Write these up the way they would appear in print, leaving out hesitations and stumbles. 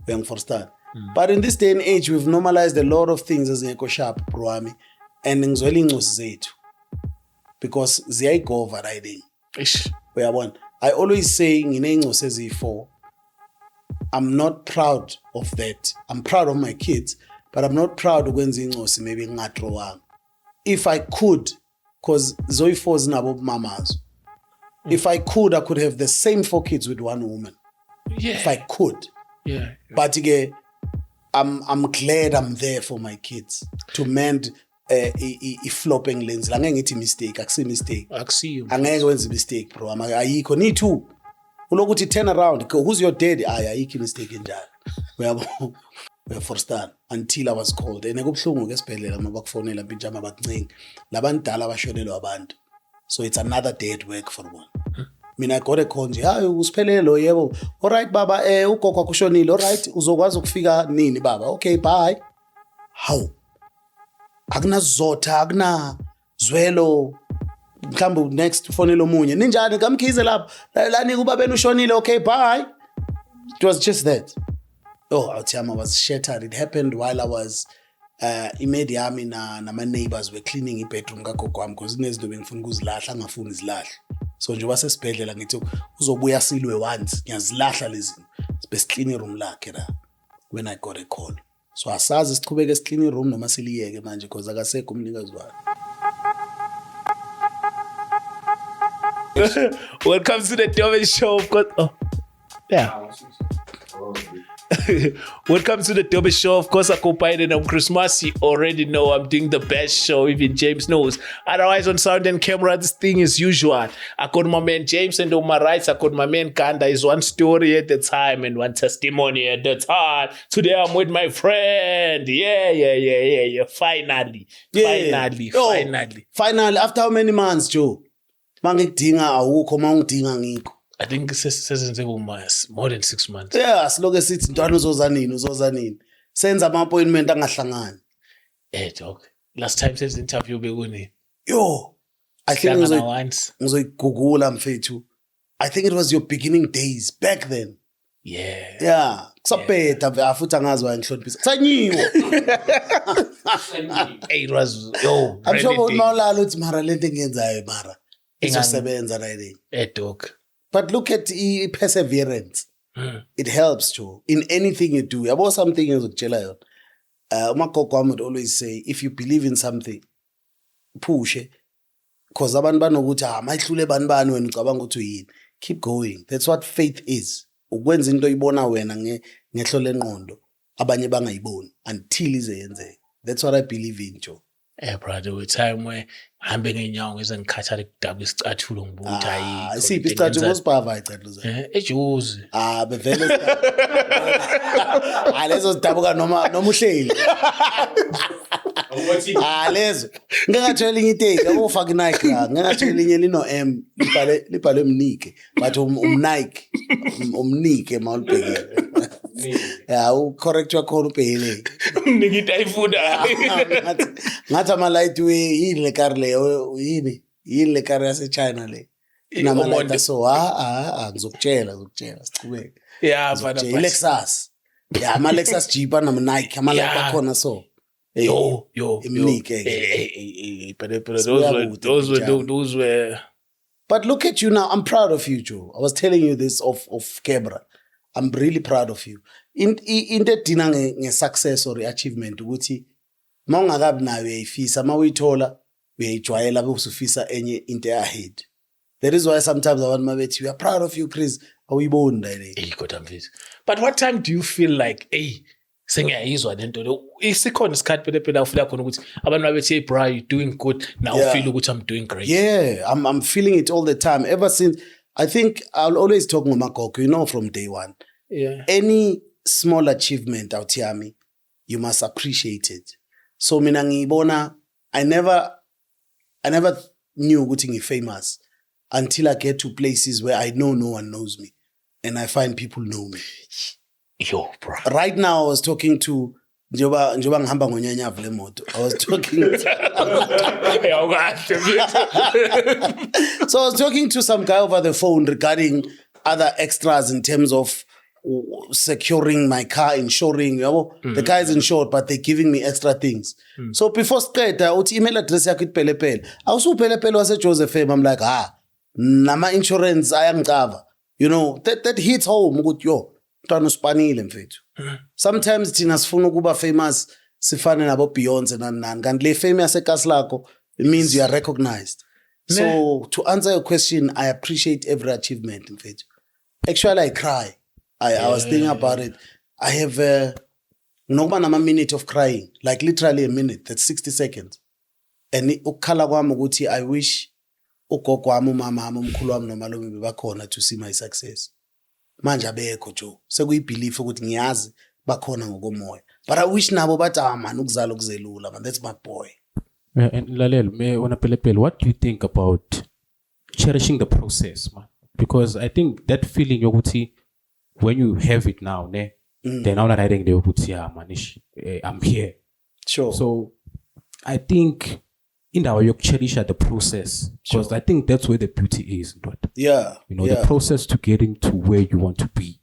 Uyangifundisa. But in this day and age, we've normalized a lot of things as ngekho sharp bro wami, and ngizwela incosi zethu because ziyayigova riding. Uyabona, I always say ngineyincosi eziyi-4. I'm not proud of that. I'm proud of my kids, but I'm not proud ukwenza incosi maybe ngingadrowanga. If I could, because zoyi-4 zinabo mamazo. If I could have the same 4 kids with one woman. Yeah. If I could. Yeah. But again, I'm glad I'm there for my kids to mend flopping lens. Angeke ngithi mistake, akusi mistake. Akusiyo. Angeke wenze mistake bro. Ayikho need to. Ulokuthi turn around. Who's your daddy? Ayikho mistake njalo. Uyabo. Uyafundisa until I was called. Nekubhlungu ke sibhedlela mabakufonela mpintshama bakuncinga. Labantala bashonelwa abantu. So it's another day at work for one. Mina I got a call nje, hayi usiphelelo yebo. All right baba, ugogo akushonile. All right, uzokwazi ukufika nini baba? Okay, bye. How? Akuna zotha, akuna zwelo. Mhlawumbe next ufonela omunye. Ninjani kamkhize lapha? Lani ubabeni ushonile. Okay, bye. It was just that. Oh, Authiama was shattered. It happened while I was imedi yami na my neighbors were cleaning i-bedroom kagogo wami because kunezinto bengifuna ukuzilahla angafuni izilahla. So nje wasesibhedlela ngithi uzobuya silwe once ngiyazilahla lezi bese clean room lakhe la when I got a call. So asazi sichubeke clean room noma siliyeke manje because akasekho umnikazi wayo. Welcome to the Dobby Show. Of course. Oh, yeah. Welcome to the Dobby Show. Of course, I co-pilot on Christmas. You already know I'm doing the best show. Even James knows. Otherwise, on sound and camera, this thing is usual. I got my man James, and on my right, I got my man Kanda. Is one story at a time and one testimony at a time. Today, I'm with my friend. Yeah. Finally. Finally. After how many months, Joe? Mangikudinga awukho mangidinga ngikho. I think it's more than 6 months. Yeah, siloke sithi ntwana uzoza nini. Senza ama-appointment angahlangani. Dog. Last time since the interview bekuni. Yo, I think ngizoyigugula mfethu. I think it was your beginning days back then. Yeah. Kusaphetha afuthi angazi why ngihloniphisa. Sanyiwe. It was yo. I'm sure unolala uthi mara lento engiyenzayo mara. Izosebenza right. Dog. But look at perseverance. It helps too. In anything you do. About something engizokutshela yona. Umagogo wami would always say, if you believe in something, push it. Because abantu banokuthi mayihlule bani wena ucabanga ukuthi uyini. Keep going. That's what faith is. Ukwenza into oyibona wena ngehlo lengqondo abanye bangayiboni until ize yenzeke. That's what I believe in, Joe. Brother, with time where hambe ngenyawo ngize ngikhathala kudaba isicathulo ngibuthi hayi. Isiphi isicathulo usibhava icathulo zakhe? Ejuzi. Bevele. Lezo zidabuka noma uhleli. Lezo. Ngingathwela inye iteki, abofaka iNike la. Ngingathwela inye lino M, libhalwe Mnike, but umNike, umnike mawulibhekile. Yeah, correct your call ubhele. Ngita ifunda. Ngathi ama lightway yini le car le yini le car yase China le. Nama light so ngizokutshela sichubeke. Yeah, but Lexus. Yeah, ama Lexus Jeep ama Nike ama light akhona so. Yo. But those were. But look at you now. I'm proud of you, Joe. I was telling you this off camera. I'm really proud of you. In the dina nge-success or achievement, ukuthi mawungakabi nayo uyayifisa, mawuyithola uyayijwayela bese ufisa enye into ahead. That is why sometimes abantu mabethi we are proud of you, Chris. Awuyiboni le. But what time do you feel like, sengiyayizwa lento le? Isikhona isikhathi phela ufika khona ukuthi abantu babethi, hey bro, you're doing good. Now I feel ukuthi I'm doing great. Yeah, I'm feeling it all the time. Ever since, I think I'll always talk with Makoko, from day one. Yeah. Any small achievement out here, you must appreciate it. So mina ngibona, I never knew ukuthi ngi-famous until I get to places where I know no one knows me. And I find people know me. Yo, bro. Right now, I was talking to njoba ngihamba ngonyanyava le moto. I was talking So I was talking to some guy over the phone regarding other extras in terms of securing my car, insuring, the car is insured, but they're giving me extra things. So before siqeda uthi email address yakho iphelepele. Awusuphelepele wase Joseph M. I'm like, nama insurance ayangicava. You know, that hits home ukuthi yo, mntwana usipanile mfethu. Sometimes thina sifuna ukuba famous sifane nabo Beyonce nani kanti le fame yasekasi lakho it means you are recognized. So to answer your question, I appreciate every achievement mfethu. Actually I cry. I was thinking about it. I have nokuba nama minute of crying, like literally a minute, that's 60 seconds. And ukukhala kwami ukuthi I wish ugogo wami umama wami umkhulu wami nomalume bebakhona to see my success. Manje abekho Joe. Sekuyibelief ukuthi ngiyazi bakhona ngokomoya. But I wish nabo bathi man ukuzala ukuzelula man, that's my boy. And Lalel, what do you think about cherishing the process, man? Because I think that feeling yokuthi when you have it now, then now that I think they will put I'm here. Sure. So I think in our you cherish the process because I think that's where the beauty is. But yeah, the process to getting to where you want to be.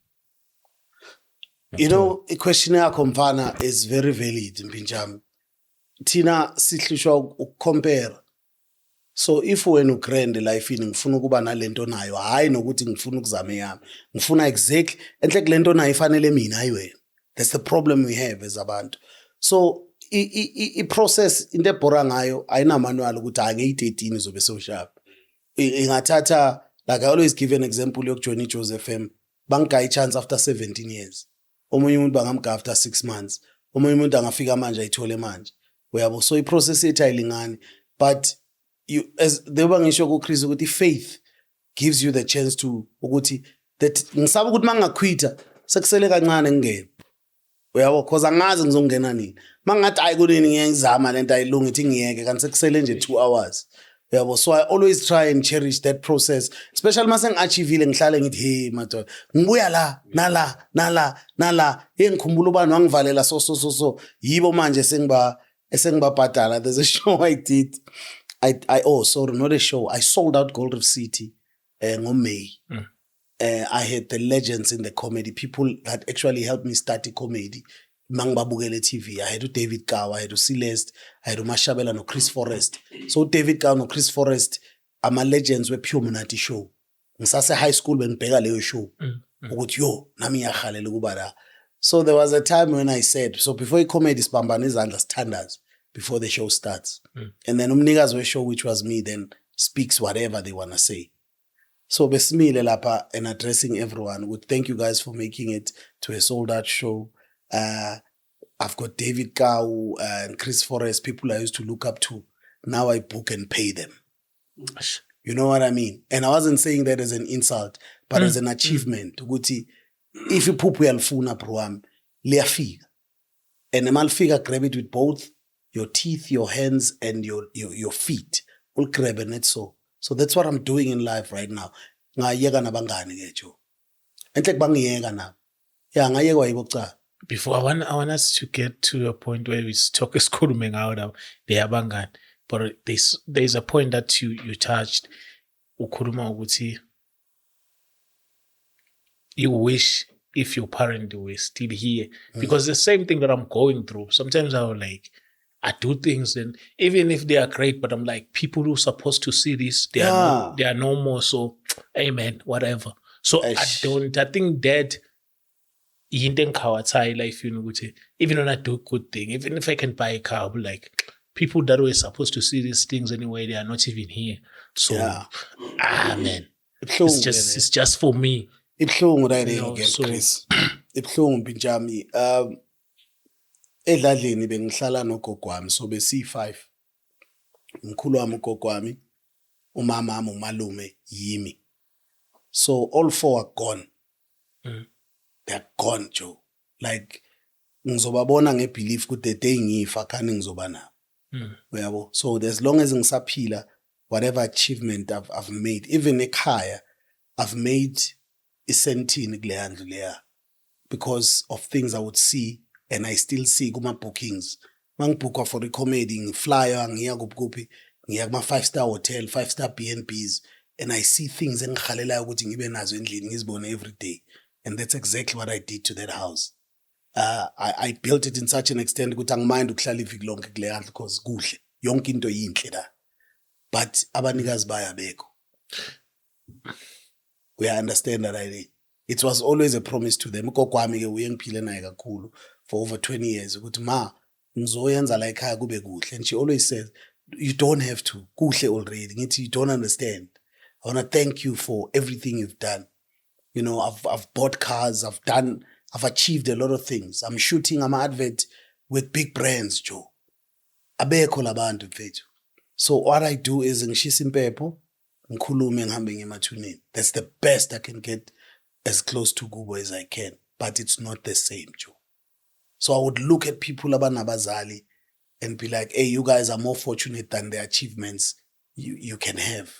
You know, a question yakho mfana is very valid Mpinjami. Tina sihlushwa ukucompare. So if wena ugrand life ini ngifuna ukuba nalento nayo hayi nokuthi ngifuna ukuzama yami. Ngifuna exactly enhle kulento nayo ifanele mina hayi wena. That's the problem we have as abantu. So I process into ebhora ngayo ayina manual ukuthi ake i13 izobe so sharp. Ingathatha like I always give an example yokujoin Joseph M. Bangika chance after 17 years. Omunye umuntu bangamga after 6 months. Omunye umuntu angafika manje ayithole manje. Uyabo so iprocess ethi ayilingani but you as they bangisho ku Chris ukuthi faith gives you the chance to ukuthi that ngisaba ukuthi mangaquita sekusele kancane ngene. Uyabo because angazi ngizongena nini. Mangathi ayi kunini ngiyayizama lento ayilunga ithi ngiyeke kanti sekusele nje 2 hours. Uyabo so I always try and cherish that process especially mase ngiachievile ngihlale ngithi hey madoda ngibuya la nala ngikhumbula ubani wangivalela so yibo manje esengibabhadala. There's a show I did sorry not a show, I sold out Gold Reef City May. I had the legends in the comedy, people that actually helped me start the comedy. Mangibabukele TV. I had David Kawa, I had Celeste, I had Mashabela no Chris Forrest. So David Kawa no Chris Forrest ama legends we pure Monati show. Ngisase high school bengibheka leyo show. Ukuthi yo nami ngiyahalela ukuba la. So there was a time when I said, so before comedy sibambana izandla sithandaze before the show starts. And then umnikazi we show, which was me, then speaks whatever they want to say. So besimile lapha and addressing everyone. Would thank you guys for making it to a sold out show. I've got David Kau and Chris Forrest, people I used to look up to. Now I book and pay them. You know what I mean? And I wasn't saying that as an insult, but as an achievement. Ukuthi if you poop uyalifuna bro wami liyafika. And emalifika grab it with both your teeth, your hands, and your feet. Ul grab it so. So that's what I'm doing in life right now. Ngayeka nabangani ke jo. Enhle kubangiyeka na. Yeah, ngayekwa yibo cha. Before I want us to get to a point where we talk esikhulume ngawo the abangani, but there's a point that you touched ukhuluma ukuthi you wish if your parent were still here, because the same thing that I'm going through. Sometimes I do things and even if they are great, but I'm like, people who are supposed to see this, they are no more. So, amen, whatever. So I think that life, even when I do good thing, even if I can buy a car, I'll be like, people that were supposed to see these things anyway, they are not even here. So, man, it's just for me. Ibhlungu right again, Chris. Ibhlungu Mpinjami. Edladleni bengihlala nogogo wami so besi5. Umkhulu wami ugogo wami, umama wami, umalume, yimi. So all 4 are gone. They're gone, Joe. Like ngizobabona ngebelief ukuthi the day ngifa khani ngizoba nabo. Uyabo? So as long as ngisaphila, whatever achievement I've made, even ekhaya, I've made isentini kuleya ndlu leya because of things I would see and I still see kuma bookings. Mangibooka for the comedy, ngiflyer ngiya kuphi, ngiya kuma 5-star hotel, 5-star B&Bs, and I see things engikhalela ukuthi ngibe nazo endlini ngizibone every day. And that's exactly what I did to that house. I built it in such an extent ukuthi angimind ukuhlala iviki lonke kule handle because kuhle. Yonke into yinhle la. But abanikazi bayabekho. We understand that idea. It was always a promise to them. Ugogo wami ke uye ngiphile naye kakhulu for over 20 years ukuthi ma ngizoyenza la ekhaya kube kuhle. And she always says, you don't have to. Kuhle already. Ngithi you don't understand. I want to thank you for everything you've done. You know, I've bought cars, I've achieved a lot of things. I'm shooting an advert with big brands, Joe. Abekho labantu mfethu. So what I do is ngishisa impepho, ngikhulume ngihambe ngemathuneni. That's the best I can get as close to Kubo as I can. But it's not the same, Joe. So I would look at people abanabazali and be like, hey, you guys are more fortunate than the achievements you can have.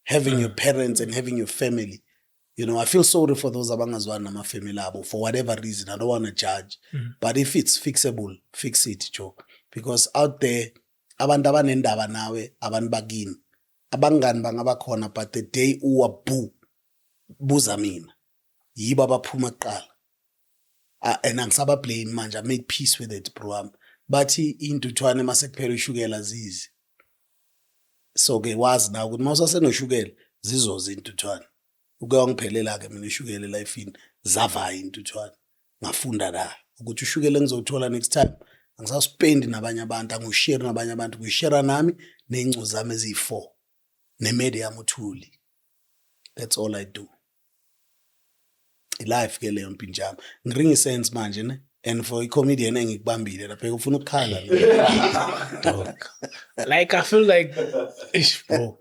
Having your parents and having your family. You know, I feel sorry for those abangazwana nama family abo for whatever reason. I don't want to judge. But if it's fixable, fix it, Joe. Because out there, abantu abanendaba nawe, abantu bakini. Abangani bangaba khona, but the day uwa buza mina. Yiba baphuma kuqala. And angisaba blame manje. I made peace with it, bro. But intuthwane masekuphela ushukela zizi. So ke wazi na ukuthi mawusase noshukela zizoza intuthwane. Uke wangiphelela ke mina ushukela elifini zavaya intuthwane. Ngafunda la ukuthi ushukela engizothola next time angisaspendi nabanye abantu angishare nabanye abantu ngishare nami nengco zami ezi4 nemedia yami uthuli. That's all I do. Life ke leyo mpinjama ngiringi sense manje ne and for a comedian engikubambile lapha ufuna ukukhala Dog. Like I feel like ish, bro.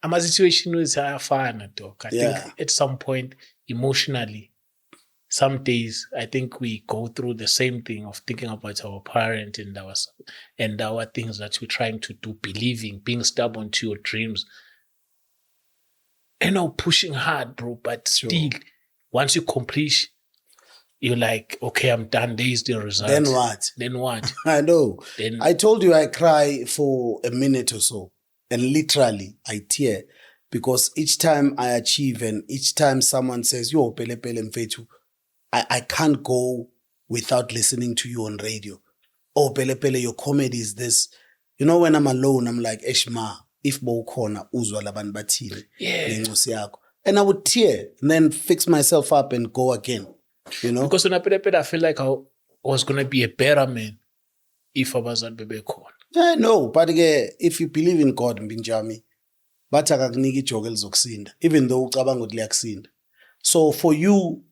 My situation is fine, dog. I think at some point emotionally, some days I think we go through the same thing of thinking about our parent and our things that we're trying to do, believing, being stubborn to your dreams. You know, pushing hard, bro, but still, once you complete, you're like, okay, I'm done. There is the result. Then what? Then what? I know. Then I told you I cry for a minute or so. And literally, I tear. Because each time I achieve and each time someone says, yo, pele pele mfethu, I can't go without listening to you on radio. Oh, pele pele, your comedy is this. You know, when I'm alone, I'm like, Eshma, if bawukhona uzwa labantu bathini ngencosi yakho. And I would tear and then fix myself up and go again. You know? Because when I feel like I was going to be a better man if I wasn't bebekhona. I know, but if you believe in God, Mbinjami, bathi akakunika ijoke elizokusinda, even though ucabanga ukuthi liyakusinda. So for you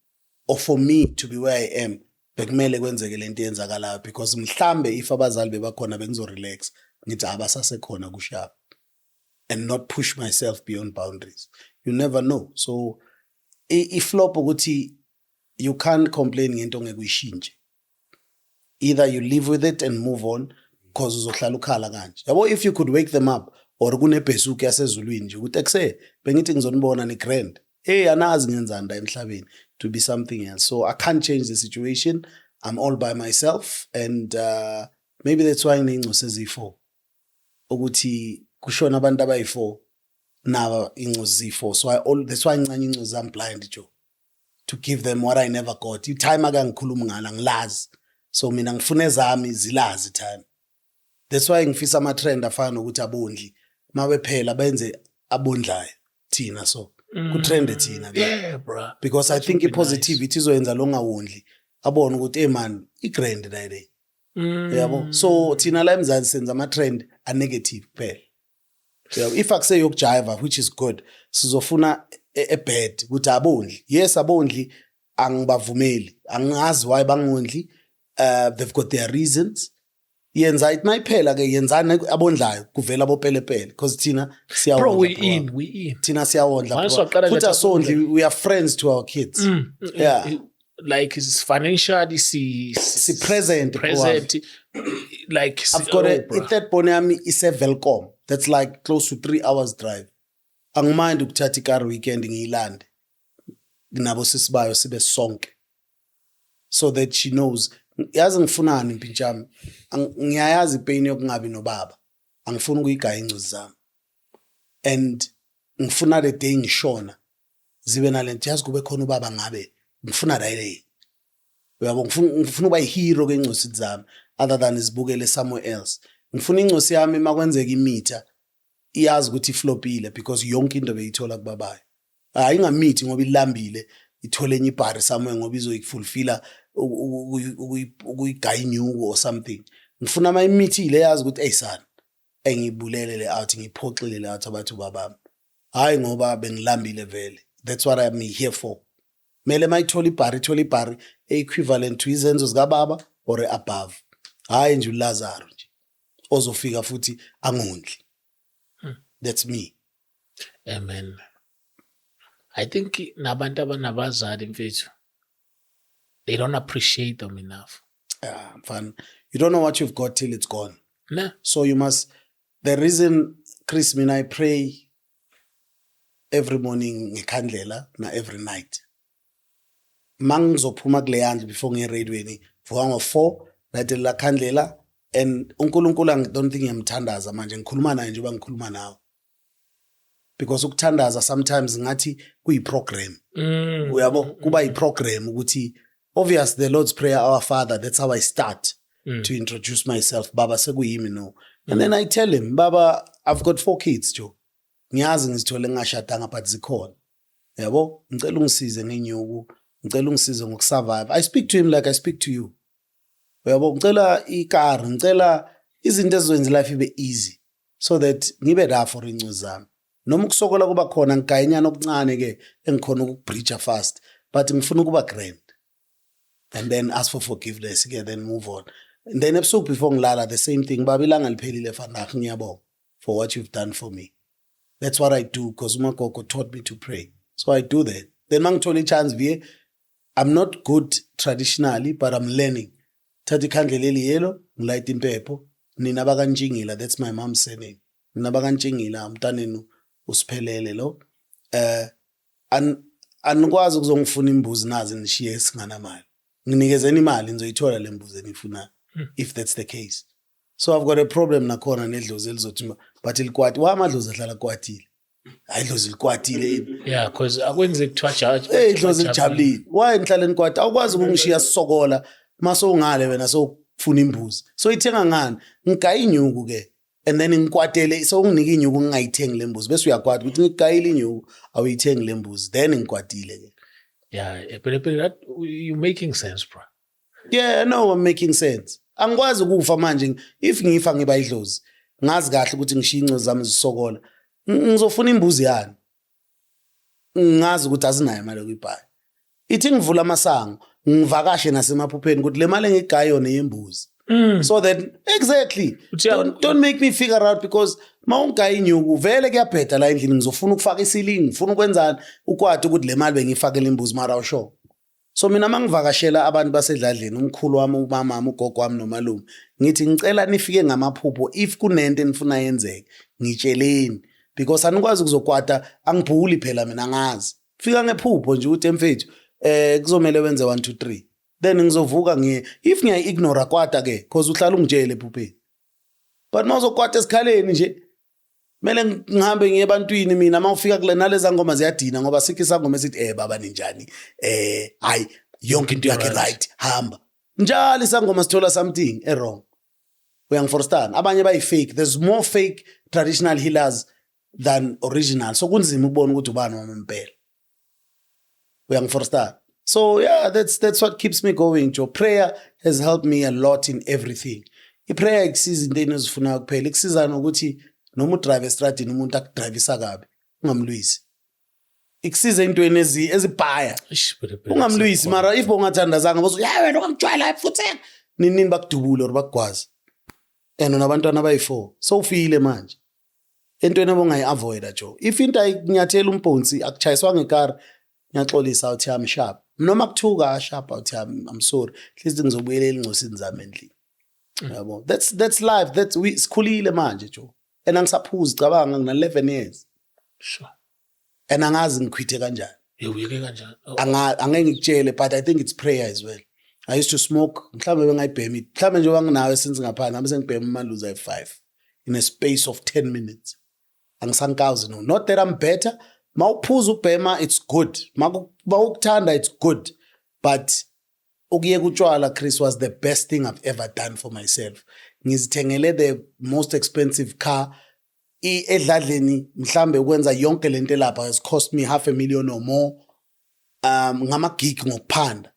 or for me to be where I am, bekumele kwenzeke lento eyenzakalayo because mhlambe if abazali bebakhona bengizo-relax, ngithi abasasekhona kushapa and not push myself beyond boundaries. You never know. So iflop ukuthi you can't complain ngento ngeke uyishintshe. Either you live with it and move on because uzohlala ukhala kanje. Yabo if you could wake them up or kunebhesuku yasezulwini nje ukuthi ekuse bengithi ngizonibona ni grand. Anazi ngenzani la emhlabeni to be something else. So I can't change the situation. I'm all by myself and maybe that's why nginengco sezi4. Ukuthi kushona abantu abayi4 naba ingco zi4. So that's why ngincane ingco zami blind Joe. To give them what I never got. Time akangikhuluma ngala ngilazi. So mina ngifune zami zilazi time. That's why ngifisa ama trend afana nokuthi abondli mabephela benze abondlayo thina so ku trend thina yeah bro because I think positivity izoyenza longawondli abone ukuthi man igrand la ile yabo so thina la eMzansi senza ama trend a negative kuphela. If I say yokujiva which is good sizofuna a bad ukuthi abondli yes abondli angibavumeli angazi why bangondli they've got their reasons. Yenza it mayiphela ke yenzani abondlayo kuvela abopelepele because thina siyawondla. Bro we in thina siyawondla futhi asondli we are friends to our kids. Yeah, like it's financially si present like I've got a third phone yami ise Velcom that's like close to 3 hours drive. Angimind ukuthatha ikar weekend ngiyilande nabo sisibayo sibe sonke so that she knows yazi ngifunani mpinjami ngiyayazi pain yokungabi nobaba angifuni ukuyigaya ingcuzi zami and ngifuna le day ngishona zibe nalento yazi kube khona ubaba ngabe ngifuna la uyabo ngifuna uba ihero kwencosi zami other than izibukele somewhere else ngifuna incosi yami makwenzeka imitha iyazi ukuthi iflopile because yonke into beyithola kubabayo hayi ingamithi ngoba ilambile ithole enye ibhari somewhere ngoba izoyifulfilla ukuyigaya inyuku or something ngifuna ama imithi ile yazi ukuthi hey son engibulele le out ngiphoxile le out abathu babami hayi ngoba bengilambile vele that's what I'm here for mele mayithola ibhari equivalent to izenzo zika baba or above hayi nje uLazaro nje ozofika futhi angondli that's me. Amen. I think nabantu abanabazali mfethu they don't appreciate them enough. Fun. You don't know what you've got till it's gone. Nah. So you must. The reason, Chris, I pray every morning ngekhandlela na every night. Mangizophuma kule yandle before ngiradweni vuka ngo4 latela khandlela and uNkulunkulu I don't think ngiyamthandaza manje ngikhuluma naye njengoba ngikhuluma nawe. Because ukuthandaza sometimes ngathi kuyiprogram. Uyabo kuba yiprogram ukuthi obvious the Lord's Prayer our Father that's how I start to introduce myself baba sekuyimi no and then I tell him baba I've got 4 kids Joe ngiyazi ngizithole ngashadanga but zikhona yabo ngicela ungisize ngenyuku ngicela ungisize ngokusurvive I speak to him like I speak to you yabo ngicela ikar ngicela izinto ezizoyenza life ibe easy so that ngibe la for incu zami noma ukusokola kuba khona ngigayinyana okuncane ke engikhona ukubreacha fast but ngifuna ukuba grand and then ask for forgiveness again then move on and then ebusuku before ngilala the same thing baba ilanga liphelile fana ngiyabonga for what you've done for me that's what I do because umagogo taught me to pray so I do that then mangithola ichance vie I'm not good traditionally but I'm learning thatha ikhandlela eliyelo ngilayita impepho nina bakantshingila that's my mom's surname nina bakantshingila umntanenu usiphelele lo anikwazi ukuzongifuna imbuzi nazi nishiye esingana mali nginikezeni imali nizoyithola lembuzi enifuna if that's the case so I've got a problem nakhona nedlozi elizothi but ilikwati wa amadlozi ahlala kwatile hayi idlozi likwatile yeah because akwenze kuthiwa judge idlozi lijabulile why nihlale nikwati awukwazi ukungishiya sisokola maso ungale wena so ufuna imbuzi so ithenga ngani ngigaya inyuku ke and then ngikwatele so unginika inyuku ngingayithengi lembuzi bese uyakwata ukuthi ngigayile inyuku awuyithengi lembuzi then ngikwatile ke yeah but that you making sense bro yeah no I'm making sense angikwazi ukufa manje if ngifa ngiba idlozi ngazi kahle ukuthi ngishiya inco zami zisokola ngizofuna imbuzi yani ngazi ukuthi azinayo imali yokuyibhaya ithi ngivula amasango ngivakashe nasemaphupheni ukuthi le mali engigaya yona yembuzi so that exactly don't make me figure out because mawungigaya inyuku vele kuyabheda la endlini ngizofuna ukufaka isilingi ngifuna ukwenzana ukwati ukuthi le mali bengifakele imbuzi mara usho so mina mangivakashela abantu basedladleni umkhulu wami umama wami ugogo wami nomalume ngithi ngicela nifike ngamaphupho if kunento enifuna yenzeke ngitsheleni because anikwazi ukuzokwata angibhuli phela mina ngazi fika ngephupho nje ukuthi emfethu kuzomela wenze 1 2 3 then ngizovuka if ngiyayignora kwata ke because uhlala ungitshele ephupheni but mawuzokwata esikhaleni nje mele ngihambe ngiye ebantwini mina mawufika kule naleza ngoma ziyadina ngoba sikho isangoma esithi baba ninjani hayi yonke into yakhe right hamba njalo isangoma sithola something wrong uyangiforstand abanye bayi fake there's more fake traditional healers than original so kunzima ukubona ukuthi ubani wamempela uyangiforstand so yeah that's what keeps me going Joe prayer has helped me a lot in everything iprayer ikusiza into enizifuna kuphela ikusiza nokuthi noma udrive estradini umuntu akudrivisa kabi ungamlwisi ikusiza intweni ezibhaya ungamlwisi mara if bongathandazanga bozo ya wena ungijwayela futhi nini bakudubule or bakugwaza and nabantwana abayi4 so ufile manje entweni ebongayiavoida Joe if into ayinyathela umponsi akuchayiswa ngekar ngiyaxolisa uthi I'm sharp noma kuthuka sharp uthi I'm sorry hlizi ngizobuyelela ingcosini zami endlini yabo that's life that's we sikhulile manje Joe and angisaphuzi cabanga ngina 11 years sure and angazi ngikhwithe kanjani uyeke kanjani angeke ngikutshele but I think it's prayer as well I used to smoke mhlambe bengayibhemi mhlambe nje wanginawe since ngapha ngabe sengibhema amaluza ay5 in a space of 10 minutes angisankawuzi no not that I'm better Mawuphuza ubhema it's good. Mawukuthanda it's good. But ukuyeka utshwala Chris was the best thing I've ever done for myself. Ngizithengele the most expensive car. Edladleni mhlambe ukwenza yonke lento lapha has cost me $500,000 or more. Ngama gig ngokuphanda.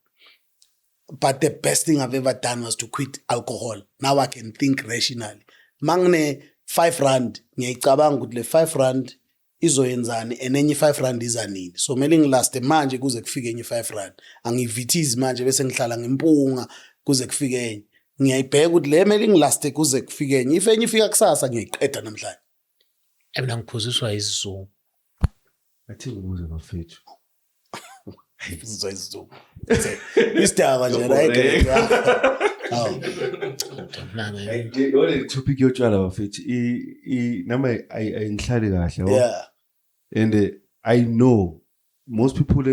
But the best thing I've ever done was to quit alcohol. Now I can think rationally. Mangne 5 rand, ngiyacabanga ukuthi le 5 rand izoyenzani enenye 5 rand izanini. So mele ngilaste manje kuze kufike enye 5 rand. Angivithizi manje bese ngihlala ngimpunga kuze kufike enye. Ngiyayibheka ukuthi le mele ngilaste kuze kufike enye. If enye ifika kusasa ngiyayiqeda namhlanje. Mina ngiphuziswa isizungu. Athi ukuze bafethu. Ngizwa isizungu. Isitaba nje la ekhaya. Hawu. Ole topic yotshwala bafethu nama ayinhlali kahle. Yeah. And I know most people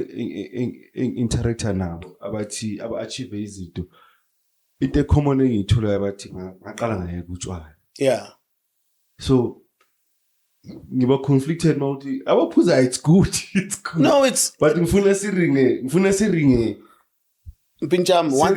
interact now abathi aba-achieve izinto. Into common engiyithola abathi ngaqala ngayeka utshwala. Yeah. So ngiba conflicted mawuthi abaphuza it's good. No, it's But ngifuna siringe Pincham one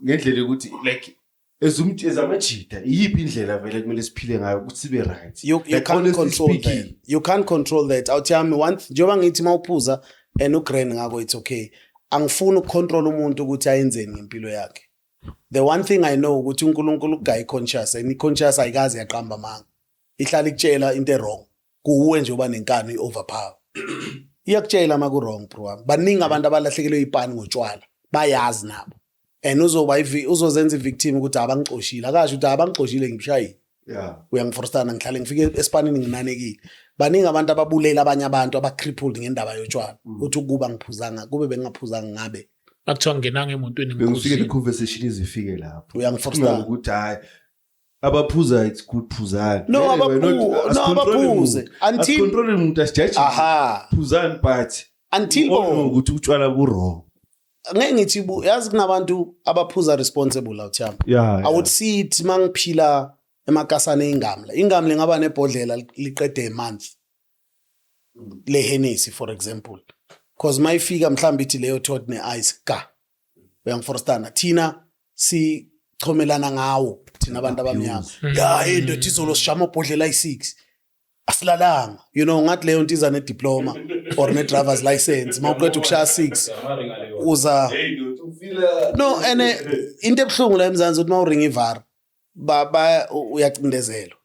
ngendlela yokuthi like ezamajida iyiphi indlela vele kumele siphile ngayo ukuthi sibe right. you Like, can't honestly control speaking. that. You can't control that. Awuthami one njengoba ngithi mawuphuza and ugrain ngako it's okay. Angifuni ukucontrol umuntu ukuthi ayenzeni ngempilo yakhe. The one thing I know ukuthi uNkulunkulu guy conscious and conscious ayikazi yaqamba manga. Ihlala ikutshela into wrong. Kuwe nje uba nenkani overpower. Iyakutshela maku wrong bro wami. Baningi abantu abalahlekelwe ipani ngotshwala. Bayazi nabo. And uzozenza ivictim ukuthi abangixoshile. Akasho ukuthi abangixoshile ngibishayile. Yeah. Uyangiforstana ngihlale ngifike esipanini nginanekile. Baningi abantu ababulela abanye abantu abacrippled ngendaba yotshwala. Uthi ukuba ngiphuzanga kube bengingaphuzanga ngabe. Akuthiwa ngenanga emontweni Bengifike ngiphuzile. conversation izifike lapho. Uyangiforstana. Ukuthi hayi abaphuza it's good phuzani. No, abaphuze. Until control umuntu asijudge. aha. Phuzani but Until ukuthi utshwala bu wrong. ngeke ngithi yazi kunabantu abaphuza responsible out yami. Yeah. I would see it mangiphila emakasane ingamla. Ingamla ngaba nebhodlela liqede a month. Le Hennessy for example. Cause mayifika mhlawumbe ithi leyo tot ne ice ka. Uyangiforstana. Thina si chomelana ngawo thina abantu abamnyama. Ya into izolo sishama ibhodlela i6. Asilalanga. You know ngathi leyo nto iza ne diploma or ne driver's license. Mawuqeda ukushaya 6 uza no ene into ebhlungu la eMzansi uthi mawuringa iVAR ba uyacindezelo.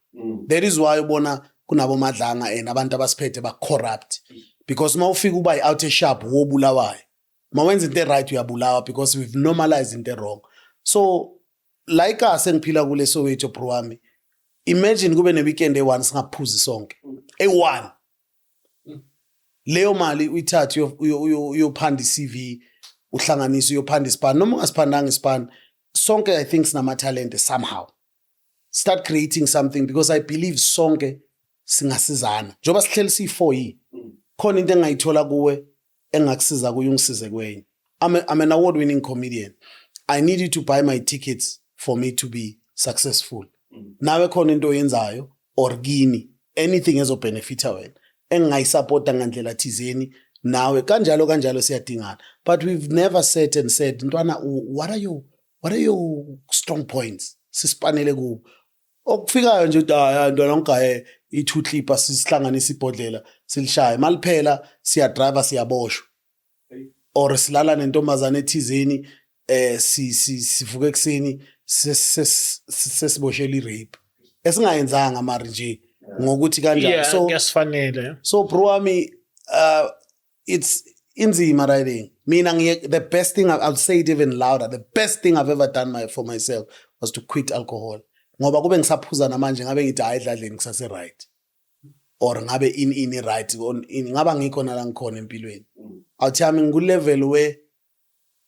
That is why ubona kunabo madlanga and abantu abasiphethe ba corrupt because mawufika uba out a sharp wobulawayo. Mawenza into right uyabulawa because we've normalized into wrong. So like us engiphila kule Soweto bro wami. Imagine kube ne weekend e1 singaphuzi sonke. E1 leyo mali uyithatha uyophanda iCV uhlanganisa uyophanda ispan noma ungasiphandanga ispan sonke I think sinama talent somehow start creating something because I believe sonke singasizana njoba sihleli si4 yi khona into engayithola kuwe engakusiza kuye ungisize kwenye. I'm an award winning comedian. I need you to buy my tickets for me to be successful. Nawe khona into oyenzayo or kini anything ezo benefita wena engayisupport ngandlela thizeni nawe kanjalo siyadingana. But we've never sat and said ntwana what are your strong points sisipanele ku okufikayo nje ntwana ongaye i2 clipper sisihlanganisa ibhodlela silishaya maliphela siya driver siyaboshwa or silala nentombazane ethizeni sivuka ekseni sesiboshela irape esingayenzanga mari nje ngokuthi kanjalo So kuyasifanele. so bro wami it's inzima riding mina the best thing I'll say it even louder, the best thing I've ever done for myself was to quit alcohol ngoba kube ngisaphuza namanje ngabe ngithi ayidladleni ngisase right or ngabe in right ngaba ngikho nala ngikhona empilweni. Awuthami ngiku level we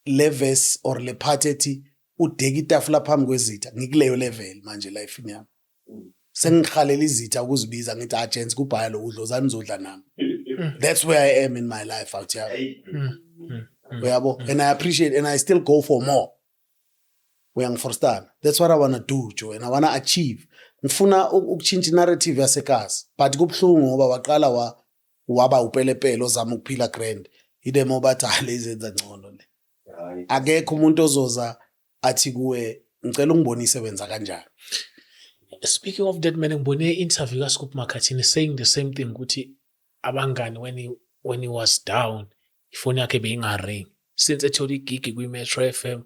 leves or le party udeka itafula phambi kwezitha ngikuleyo level manje life yami. Sengikhalela izitha ukuzibiza ngithi agents kubhaya lo udlozana uzodla nami. That's where I am in my life out here. Uyabo, and I appreciate and I still go for more. Uyangiforstana. That's what I want to do, Joe, and I want to achieve. Ngifuna ukuchinja narrative yasekhaya. But kubhlungu ngoba waqala waba upelepele ozama ukuphila grand idemo bathi lezi zenza ngcono le akekho umuntu ozoza athi kuwe ngicela ungibonise wenza kanjani. Speaking of that, man, ngibone interview kaScoop Makhathini saying the same thing ukuthi abangani when he was down ifoni yakhe beyingaring since ethola igig kwi-Metro FM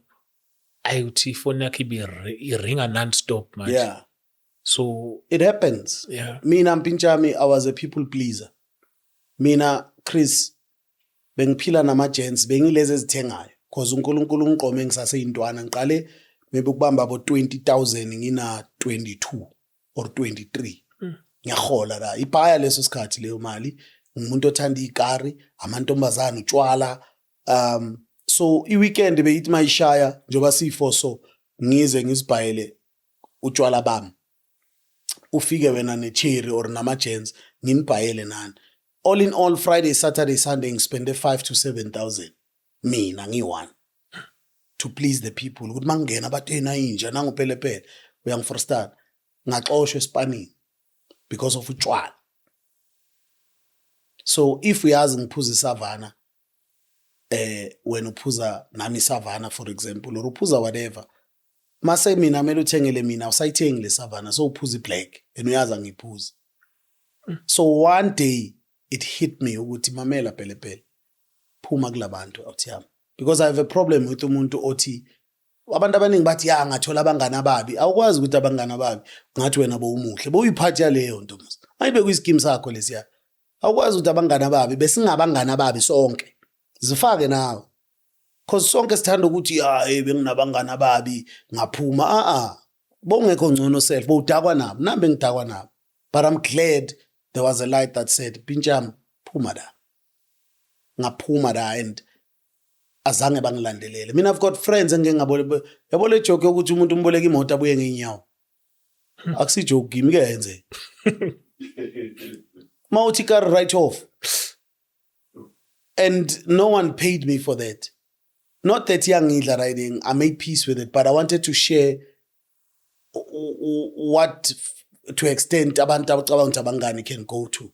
ayuthi ifoni yakhe iringa non-stop manje. Yeah, So it happens. yeah, Mina Mpinchami, I was a people pleaser. Mina Chris bengiphila nama-gents bengilezi ezithengayo cause uNkulunkulu ungiqome ngisaseyintwana ngiqale maybe ukubamba abo 20,000 ngina 22 or 23 ngiyahola la ibhaya leso sikhathi leyo mali ngumuntu othanda ikari amantombazana utshwala so i-weekend beyithi mayishaya njoba sifo so ngize ngizibhayele utshwala bami ufike wena necherry or nama-gents nginibhayele nani. All in all, Friday, Saturday, Sunday, ngispende 5 to 7,000 mina ngi-one to please the people ukuthi mangena bathi na inja nangupelepele uyangiforstana ngaxoshwe esipanini because of utshwala. So if uyazi ngiphuza isavana wena uphuza nami isavana for example or uphuza whatever mase mina mele uthengele mina usayithengi le savana so uphuza iblack and uyazi ngiphuza. So one day it hit me ukuthi mamela pelepele phuma kulabantu awuthiyami because I have a problem with umuntu othi abantu abaningi bathi ya ngathola abangana ababi awukwazi ukuthi abangana ababi ngathi wena bowumuhle bowuyiphathi yaleyo nto mos ayibe kwischeme sakho lesiya awukwazi ukuthi abangana ababi besingabangana ababi sonke zifake nawe cause sonke sithanda ukuthi hayi benginabangana ababi ngaphuma bongekho ngcono self bowudakwa nabo nambe ngidakwa nabo but I'm glad there was a light that said Pincham phuma da ngaphuma da and azange bangilandelele. Mina I've got friends engeke ngabole yabole joke ukuthi umuntu umboleka imoto abuye ngeinyawo akusi joke kimi ke yenze mawuthi car write off and no one paid me for that. Not that yangidla riding, I made peace with it, but I wanted to share what to extent abantu abacabanga ukuthi abangani can go to.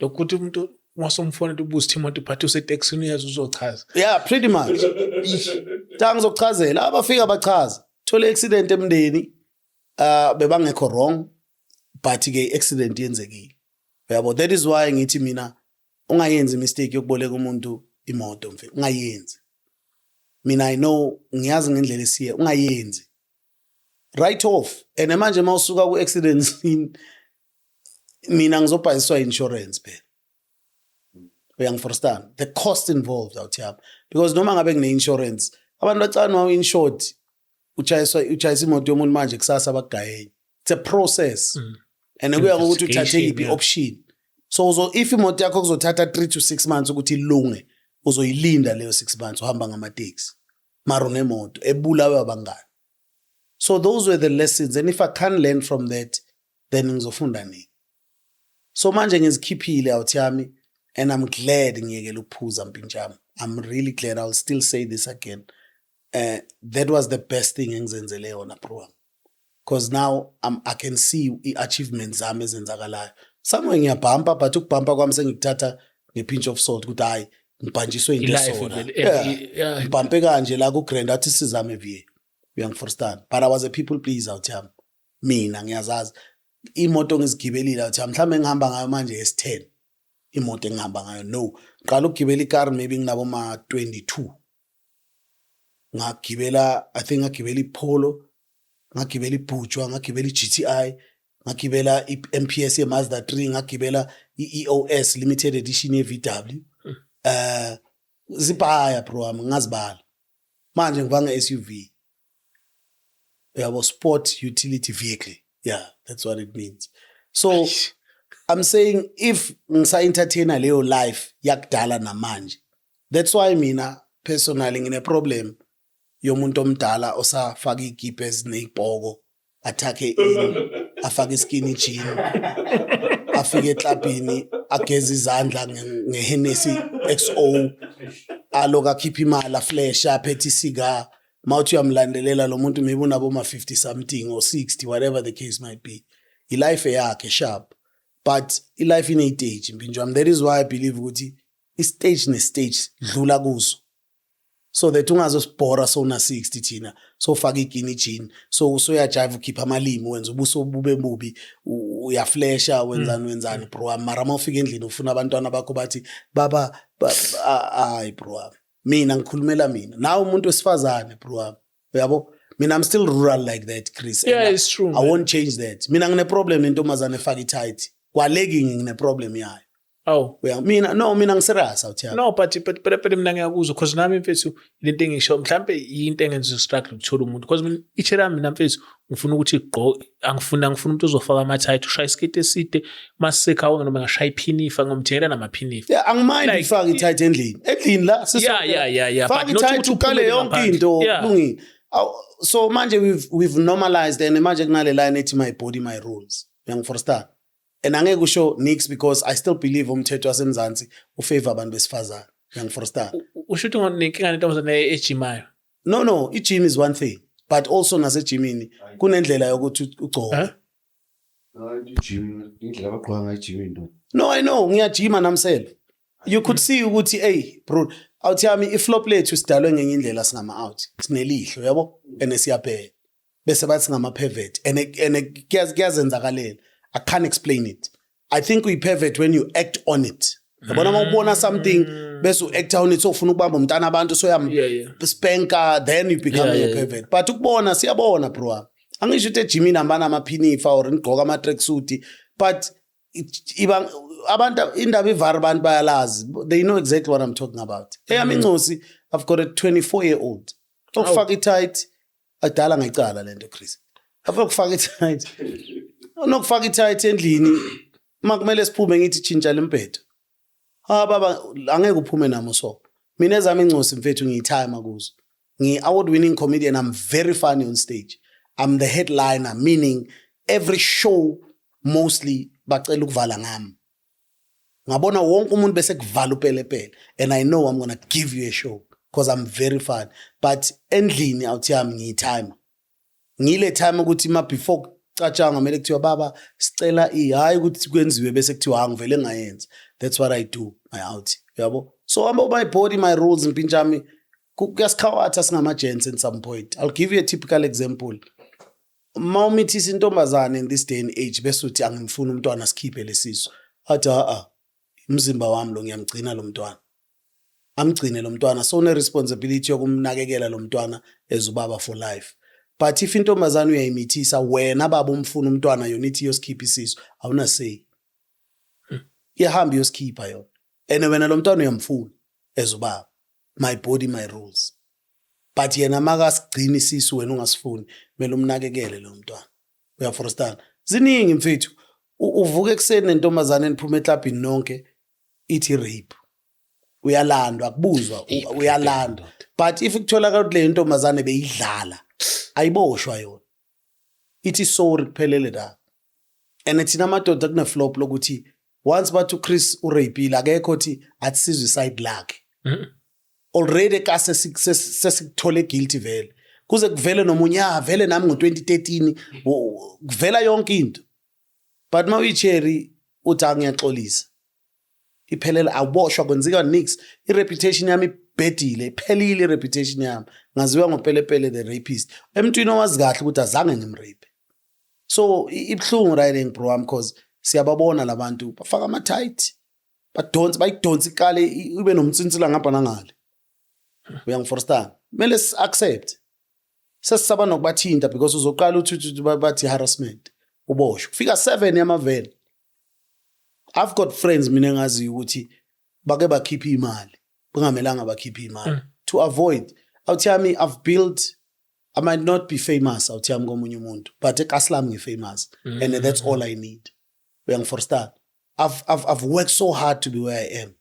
lokuthi umuntu wasomfonela ubuza Timothy phathi usetaxini uyazi uzochaza. Yeah, pretty much. Tanga zokuchazela abafika bachaza thole accident emndeni bebangekho wrong but ke accident yenzekile. Yabo that is why ngithi mina ungayenzi mistake yokuboleka umuntu imoto mfethu ungayenzi. Mina I know ngiyazi ngendlela esiye ungayenzi. Write off and manje mawusuka ku accident scene mina ngizobhaliswa insurance phela. Uyangiforstand the cost involved out here because noma ngabe ngine insurance abantu bacana wa insured uchayisa imoto yomuntu manje kusasa bagayeni. It's a process and kuya ngokuthi uthathe iphi option. So if imoto yakho kuzothatha 3 to 6 months ukuthi ilunge uzoyilinda leyo 6 months uhamba ngama taxi maro nemoto ebulawe abangani. So those were the lessons and if I can't learn from that then ngizofunda nini. So manje ngizikhiphile out yami and I'm glad ngiyekela ukuphuza Mpinchami. I'm really glad. I'll still say this again. That was the best thing engizenzele yona bro. Because now I can see achievements zami ezenzakalayo. Somewhere ngiyabhampa but ukubhampa kwami sengikuthatha nge-pinch of salt ukuthi hayi ngibhanjiswe into soda. Yeah. Ngibhampe kanje la ku grand athi sizame vie. Uyangiforstand. But I was a people pleaser out here. Mina ngiyazazi imoto ngizigibelile out here. Mhlawumbe ngihamba ngayo manje S10. Imoto engihamba ngayo no. Qala ukugibela icar maybe nginabo ma 22. Ngagibela I think ngagibela iPolo, ngagibela iButchwa, ngagibela iGTI, ngagibela iMPS yeMazda 3, ngagibela iEOS limited edition yeVW. Zibhaya bro wami ngazibala. Manje ngivanga SUV. Yabo sport utility vehicle. Yeah, that's what it means. So I'm saying if ngisa entertainer leyo life yakudala namanje. That's why mina personally ngine problem yomuntu omdala osafaka igipe ezinezibhoko athake in afake skinny jean afike eklabini ageza izandla ngeHennessy XO aloka khipha imali aflash aphethe isiga mawuthi uyamlandelela lo muntu maybe unabo ma 50 something or 60 whatever the case might be. Ilife yakhe sharp. but life in a stage mpinjwami. That is why I believe ukuthi i-stage ne-stage dlula kuzo, so that ungazosibhora sona 60 thina sofaka igini jean so uyajive ukhipha amalimi wenza ubuso bube bubi uyaflesha wenzani bro. Mara mawufika endlini ufuna abantwana bakho bathi baba hayi bro, mina ngikhulumela mina nawe umuntu wesifazane bro, uyabo. Mina I'm still rural like that, Chris. Yeah, it's true. I won't change that. Mina ngine problem nentombazane efaka i-tight kwa legging, ngine problem yayo. Oh, Mina ngiserious out here. no, but mina ngiyakuzwa because nami mfethu lento engisho mhlambe into engenza struggle ukuthola umuntu because mina ichera mina mfethu ngifuna ukuthi angifuna umuntu ozofaka ama-tight ushaya isiketi eside masisekawo noma ngashaya iphinifa ngomthengela namaphinifa. Yeah, angimind ifaka i-tight endlini la yeah, faka but not i-tight ukuthi ukale uphume yonke ngaphandle. into Yeah. kulungile. So manje we've normalized and manje kunale line ethi my body my rules. Uyangiforstana? And angeke usho nix because I still believe umthetho wasemzansi ufavor abantu besifazane. Uyangiforstana? Usho ukuthi nginenkinga nentombazane ejimayo. No, i-gym is one thing, but also nasejimini kunendlela yokuthi ugcoke. Indlela abagqoka ngayo ijimini ndoda. No, I know, ngiyajima namself. You could see ukuthi hey bro, awuthi yami i-flop lethu sidalwe ngenye indlela singama-out. Sinelihlo yabo and siyabheka. Bese bathi singama-pervert and kuyazenzakalela. I can't explain it. I think we pervert when you act on it. Yabona mawubona something bese u-act on it so ufuna ukubamba umntana abantu so spanker then you become a pervert. But ukubona siyabona bro. Angisho ukuthi ejimini hambana amaphinifa or ngigqoka ama-tracksuit but abantu indaba ivara abantu bayalazi. They know exactly what I'm talking about. Eyami incosi, I've got a 24-year-old. Okufaka i-tight adala ngayicala lento Chris. Afuna ukufaka i-tight. Nokufaka i-tight endlini makumele siphume ngithi tshintsha lempetho. Baba angeke uphume namo so. Mina ezami incosi mfethu ngiyithima kuzo. Ngi-award winning comedian, I'm very funny on stage. I'm the headliner, meaning every show mostly bacela ukuvala ngami. Ngabona wonke umuntu bese kuvala upelepele and I know I'm going to give you a show because I'm very fun. But endlini awuthi yami ngiyithima. Ngile time ukuthi ma before cachanga mele kuthiwa baba sicela hayi ukuthi kwenziwe bese kuthiwa angivele ngayenza. That's what I do my out. Yabo. So I'm my body my rules mpinjami kuyasikhawathi singama gents at some point. I'll give you a typical example. Mawumithisa intombazane in this day and age bese uthi angimfuni umntwana sikhiphe lesiso. Athi umzimba wami lo ngiyamgcina lo mntwana. Amgcine lo mntwana so une responsibility yokumnakekela lo mntwana as ubaba for life. But if intombazane uyayimithisa wena baba umfuna umntwana yona ithi yosikhipha isiso awuna say. Iyahamba yosikhipha yona. And wena lo mntwana uyamfuna as ubaba. My body my rules. But yena makasigcina isiso wena ungasifuni mele umnakekele lo mntwana. Uyaforstana? Ziningi mfethu. Uvuka ekseni nentombazane niphuma eklabhini nonke ithi rape. Uyalandwa akubuzwa uyalandwa. But if ukutholakala ukuthi le ntombazane beyidlala ayiboshwa yona. Ithi sorry kuphelele la. And thina amadoda kune flop lokuthi once bathu Chris urapeile akekho thi atsizwe side lakhe. Already ka sesikuthole guilty vele. Kuze kuvele nomunye vele nami ngo2013 kuvela yonke into. But mawicheri uthi ngiyaxolisa. Iphelela awuboshwa kwenzeka nix. I-reputation yami ibhedile, iphelile i-reputation yami. Ngaziwa ngopelepele the rapist. Emntwini owazi kahle ukuthi azange ngimrape. So ibhlungu riding bro because siyababona labantu bafaka ama-tight. Bayidonsa ikale ube nomtsintsila ngapha nangale. Uyangiforstana? Mele accept. Sesisaba nokubathinta because uzoqala uthi bathi harassment. Uboshwe. Kufika 7 yamavele. I've got friends mina engazi ukuthi bake bakhipha imali. Bengamelanga bakhipha imali to avoid. Awuthi yami I've built I might not be famous awuthi yami komunye umuntu but eKaslam ngifamous and that's all I need. Uyangiforstana? I've worked so hard to be where I am.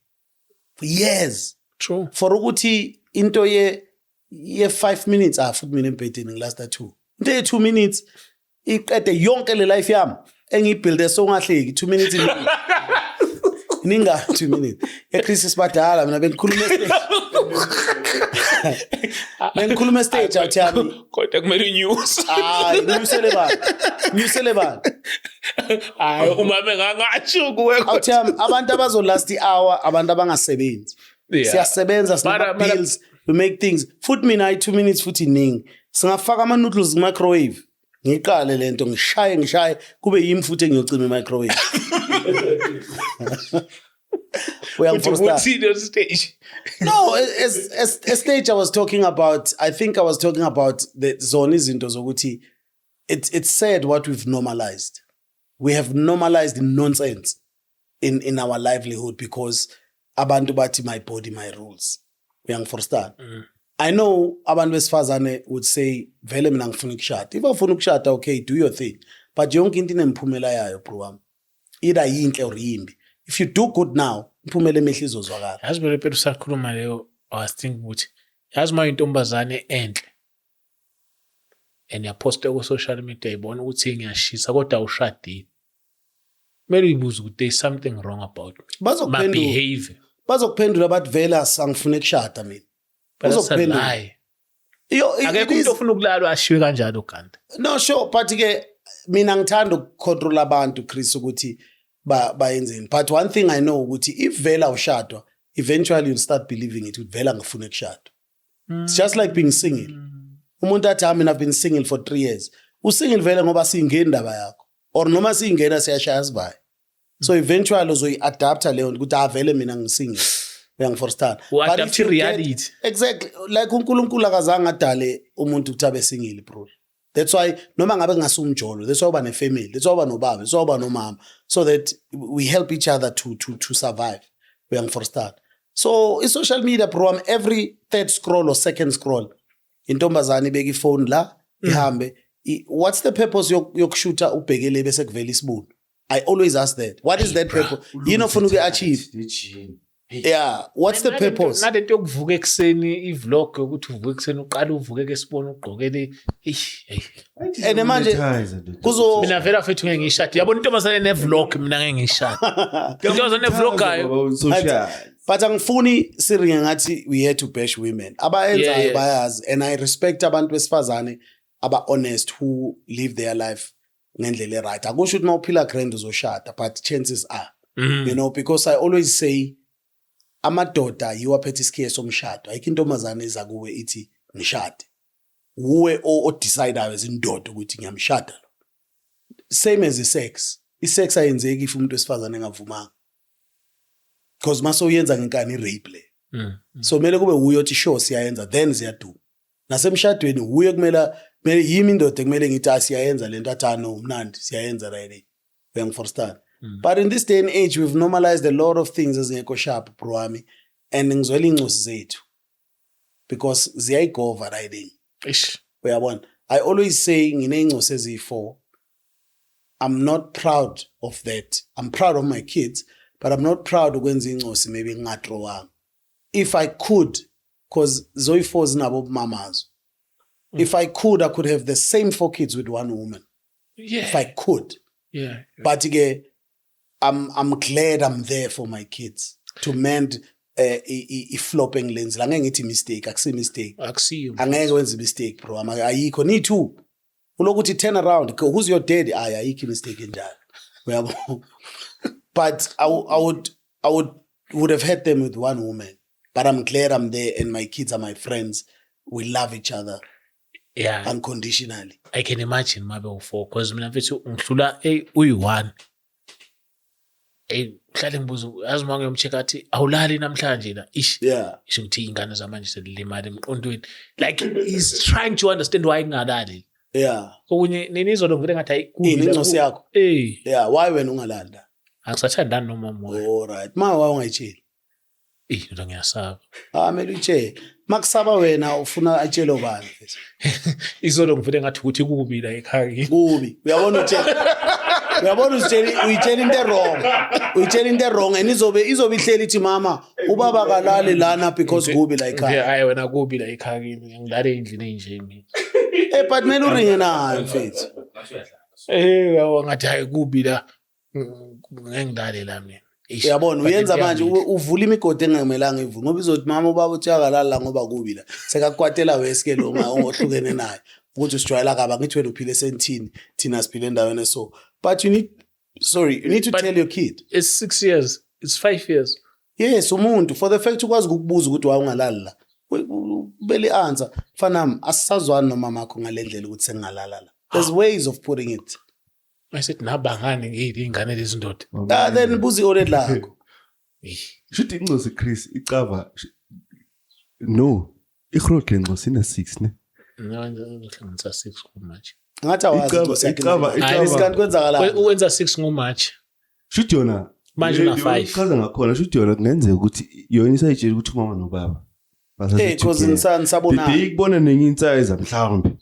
For years. True. For ukuthi into ye 5 minutes futhi mina empedeni ngilasta 2. Into ye 2 minutes iqede yonke le life yami engiyibuilde so ngahleki 2 minutes ninga 2 minutes. Chris sibadala mina bengikhuluma Mengikhuluma stage awuthi yami. Kodwa kumele unews. Hayi, ngiyusele bani. Hayi uma bengangatsho kuwe. Awuthi yami abantu abazolast i-hour, abantu abangasebenzi. Yeah. Siyasebenza Mara- sinama bills, we make things. Futhi mina 2 minutes futhi iningi. Singafaka ama noodles microwave. Ngiqale lento ngishaye kube yimi futhi engiyocima i-microwave. Uyangifrustra. Uthini on stage? No, as stage I was talking about, I think I was talking about the zone izinto zokuthi it's sad what we've normalized. We have normalized nonsense in our livelihood because abantu bathi my body my rules. Uyangifrustra. I know abantu besifazane would say vele mina ngifuna ukushada. If ufuna ukushada, okay, do your thing. But yonke into inemphumela yayo bro wami. Either yinhle or yimbi. If you do good now, imphumela emihle izozwakala. Yazi vele phela usakhuluma leyo, I was thinking ukuthi yazi uma intombazane enhle and yaposta ku social media ibona ukuthi ngiyashisa kodwa awushadile. Kumele uyibuze ukuthi there's something wrong about me. My Bazokuphendula. behavior. Bazokuphendula bathi vele angifuna ukushada mina. But that's a Bazokuphendula. lie. It Akekho is- umuntu ofuna ukulalwa ashiwe kanjalo kanti. No, sure, but ke mina ngithanda ukucontrol abantu Chris ukuthi bayenzeni. But one thing I know ukuthi if vela ushadwa, eventually you'll start believing it ukuthi vela ngifuna ukushadwa. It's just like being single. Umuntu athi I mean I've been single for 3 years. Usingle vele ngoba singena indaba yakho. Or noma singena siyashaya sibaye. So eventually uzoyi-adapta leyo ukuthi vele mina ngisingle. Uyangifrustra. U-adapt reality. Exactly. Like uNkulunkulu akazange adale umuntu ukuthi abe single bro. That's why noma ngabe ngasumjolo, that's why uba ne-family, that's why uba nobaba, that's why uba nomama, so that we help each other to survive. Uyangifrustra. So i-social media bro, every third scroll or second scroll, intombazane ibeka ifone la, ihambe. What's the purpose yokushuta ubhekele bese kuvela isibuni? I always ask that. What is that purpose? Yini ofuna ukuyi-achieve? Yeah, what's the purpose? Nalento yokuvuka ekseni i-vlog ukuthi uvuka ekseni uqala uvuke ke sibona ugqokele And manje kuzo mina vela fethu ngeke ngishade. Yabona intombazane ne-vlog mina ngeke ngishade. Intombazane ne-vlogayo. But angifuni siringe ngathi we here to bash women. Abayenzayo Yeah. bayazi, and I respect abantu besifazane aba honest who live their life ngendlela right. Akusho ukuthi mawuphila grand uzoshada, but chances are, you know, because I always say amadoda yiwo aphethe isikhiye somshado. Ayikho intombazane eza kuwe ithi ngishade. Uwe o-decidayo ezindoda ukuthi ngiyamshada lo. Same as i-sex. I-sex ayenzeki if umuntu wesifazane engavumanga. Because maso uyenza ngenkani i-rape le. So kumele kube uye othi sure siyayenza then ziyaduma. Nasemshadweni uye kumele yimi indoda kumele ngithi siyayenza lento athi no mnandi siyayenza right. Uyangifrustra. But in this day and age we've normalized a lot of things ezingekho sharp bro wami, and ngizwela incosi zethu because ziyayigova right. Ish. Uyabona, I always say ngineyincosi eziyi-4. I'm not proud of that. I'm proud of my kids, but I'm not proud ukwenza incosi maybe ngingadrowanga. If I could, because zoyi-4 zinabo ubumamazo. If I could have the same 4 kids with one woman. Yeah. If I could. Yeah. But again, I'm glad I'm there for my kids to mend i-flopping lens. Angeke ngithi mistake, akusi mistake. Akusiyo. Angeke wenze mistake bro. Ayikho need to. Ulokuthi turn around. Who's your daddy? Ayikho mistake enjalo. Uyabo. But I would have had them with one woman. But I'm glad I'm there and my kids are my friends. We love each other Yeah. unconditionally. I can imagine mabe u4 because mina mfethu ngihlula uyi1. Mhlale ngibuza yazi uma ngiyomcheck athi awulali namhlanje la ish. Yeah. Isho ukuthi ingane zamanje selilimali emqondweni. Like he's trying to understand why ngingalali. Yeah. Okunye nenizolo ngivele ngathi ayikubi. Incosi yakho. Eh, Yeah, why wena ungalanda? akusathandani noma moya. All right. Ma why ungayitsheli? Into ngiyasaba. Mele uyitshele. Makusaba wena ufuna atshele ubani mfethu? Izolo ngivele ngathi ukuthi kubi la ekhaya. Kubi. Uyabona utshela. Uyabona uyitshela into wrong. Uyitshela into wrong and izobe ihleli ithi mama ubaba kalali lana because kubi la ekhaya. Hayi wena kubi la ekhaya ngilale endlini enje mina. But mele uringe nayo mfethu. Ngathi hayi kubi la ngengidale la mina. Uyabona But uyenza it manje kuyangiphi. uvula imigodi engamelanga ivule ngoba izothi mama ubaba uTyakalala la ngoba kubi la sekakwatela weske lo ohlukene naye ukuthi usijwayela kaba ngithi wena uphile sentini thina siphile endaweni so but you need to But- tell your kid It's 6 years. It's 5 years. yes umuntu for the fact ukwazi ukukubuza ukuthi wawungalali la bele answer fanami asisazwani nomamakho ngalendlela ukuthi sengingalala la there's ways of putting it I said, nabangani ngiyini ingane lezi ndoda. then buzi i-audit lakho Shuthi incosi Chris icava no igrot lencosi ina 6 ne. Ngihlanganisa 6 ngoMarch. ngathi awazi Icava- ukuthi icava- hayi isikhathi kwenzakala Uwenza 6 ngoMarch. Shuthi yona Manje una 5. Chaza ngakhona shuthi yona kungenzeka ukuthi yona isayitshela ukuthi umama nobaba. because nisabona Ikubona nenye insayeza mhlawumbe.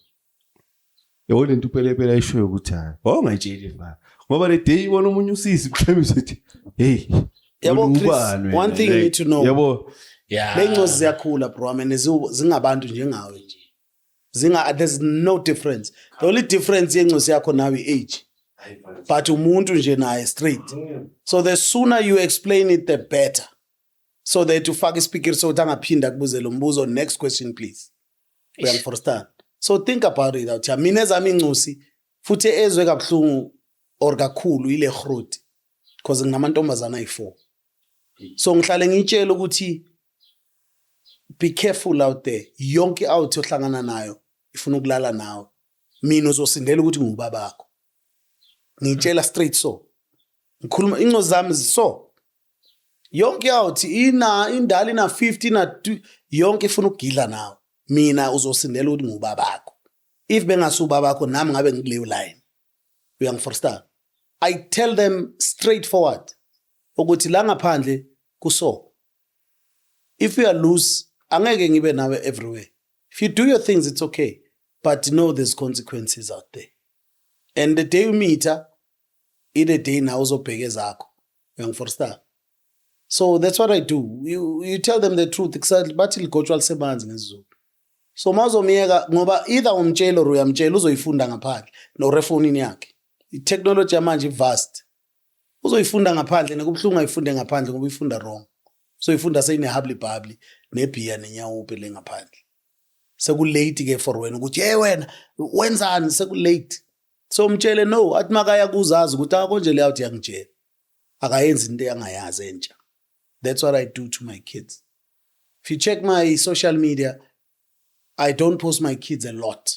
Yabo lento upelepele ayishoyo ukuthi hayi. Ongayitsheli fa. Ngoba le day ibona umunye usisi mhlawumbe uthi hey. Yabo wena Chris, ubani wena? one thing you need to know. Yabo Yeah. ley'ncosi ziyakhula bro I mean zingabantu njengawe nje there's no difference the only difference yencosi yakho nawe i-age but umuntu nje naye straight so the sooner you explain it the better so that ufake ispeaker so ukuthi angaphinda kubuze lo mbuzo next question please uyangiforstand so think about it out mina ezami incosi futhi ezwe kabuhlungu or kakhulu ile groti because nginamantombazana ayi-4 so ngihlale ngitshela ukuthi be careful out there yonke out ohlangana nayo ifuna ukulala nawe mina uzosindela ukuthi ngubabakho ngitshela straight so ngikhuluma incozi zami so yonke out indala ina 50 na yonke ifuna ukugidla nawe mina uzosindela ukuthi ngubabakho if bengasubabakho nami ngabe ngikuleyo line uyangiforstand I tell them straightforward ukuthi la ngaphandle kuso if you are loose angeke ngibe nawe everywhere if you do your things it's okay but know there's consequences out there and the day you meet her the day now uzobheka ezakho uyangiforstand so that's what I do you tell them the truth exactly bathi ligotshwa lisemanzi ngesizulu so mawuzomiyeka ngoba either umtshelo or uyamtshela uzoyifunda ngaphandle norefonini yakhe i-technology yamanje vast uzoyifunda ngaphandle nekubhlungu ayifunde ngaphandle ngoba uyifunda wrong so ifunda seyine-hubly bubly nebhiya nenyawupe le ngaphandle sekulate ke for wena ukuthi hey wena wenzani sekulate so umtshele no athi makaya kuzazi ukuthi akonje le out yangitshela akayenzi into yangayazi entsha that's what I do to my kids if you check my social media I don't post my kids a lot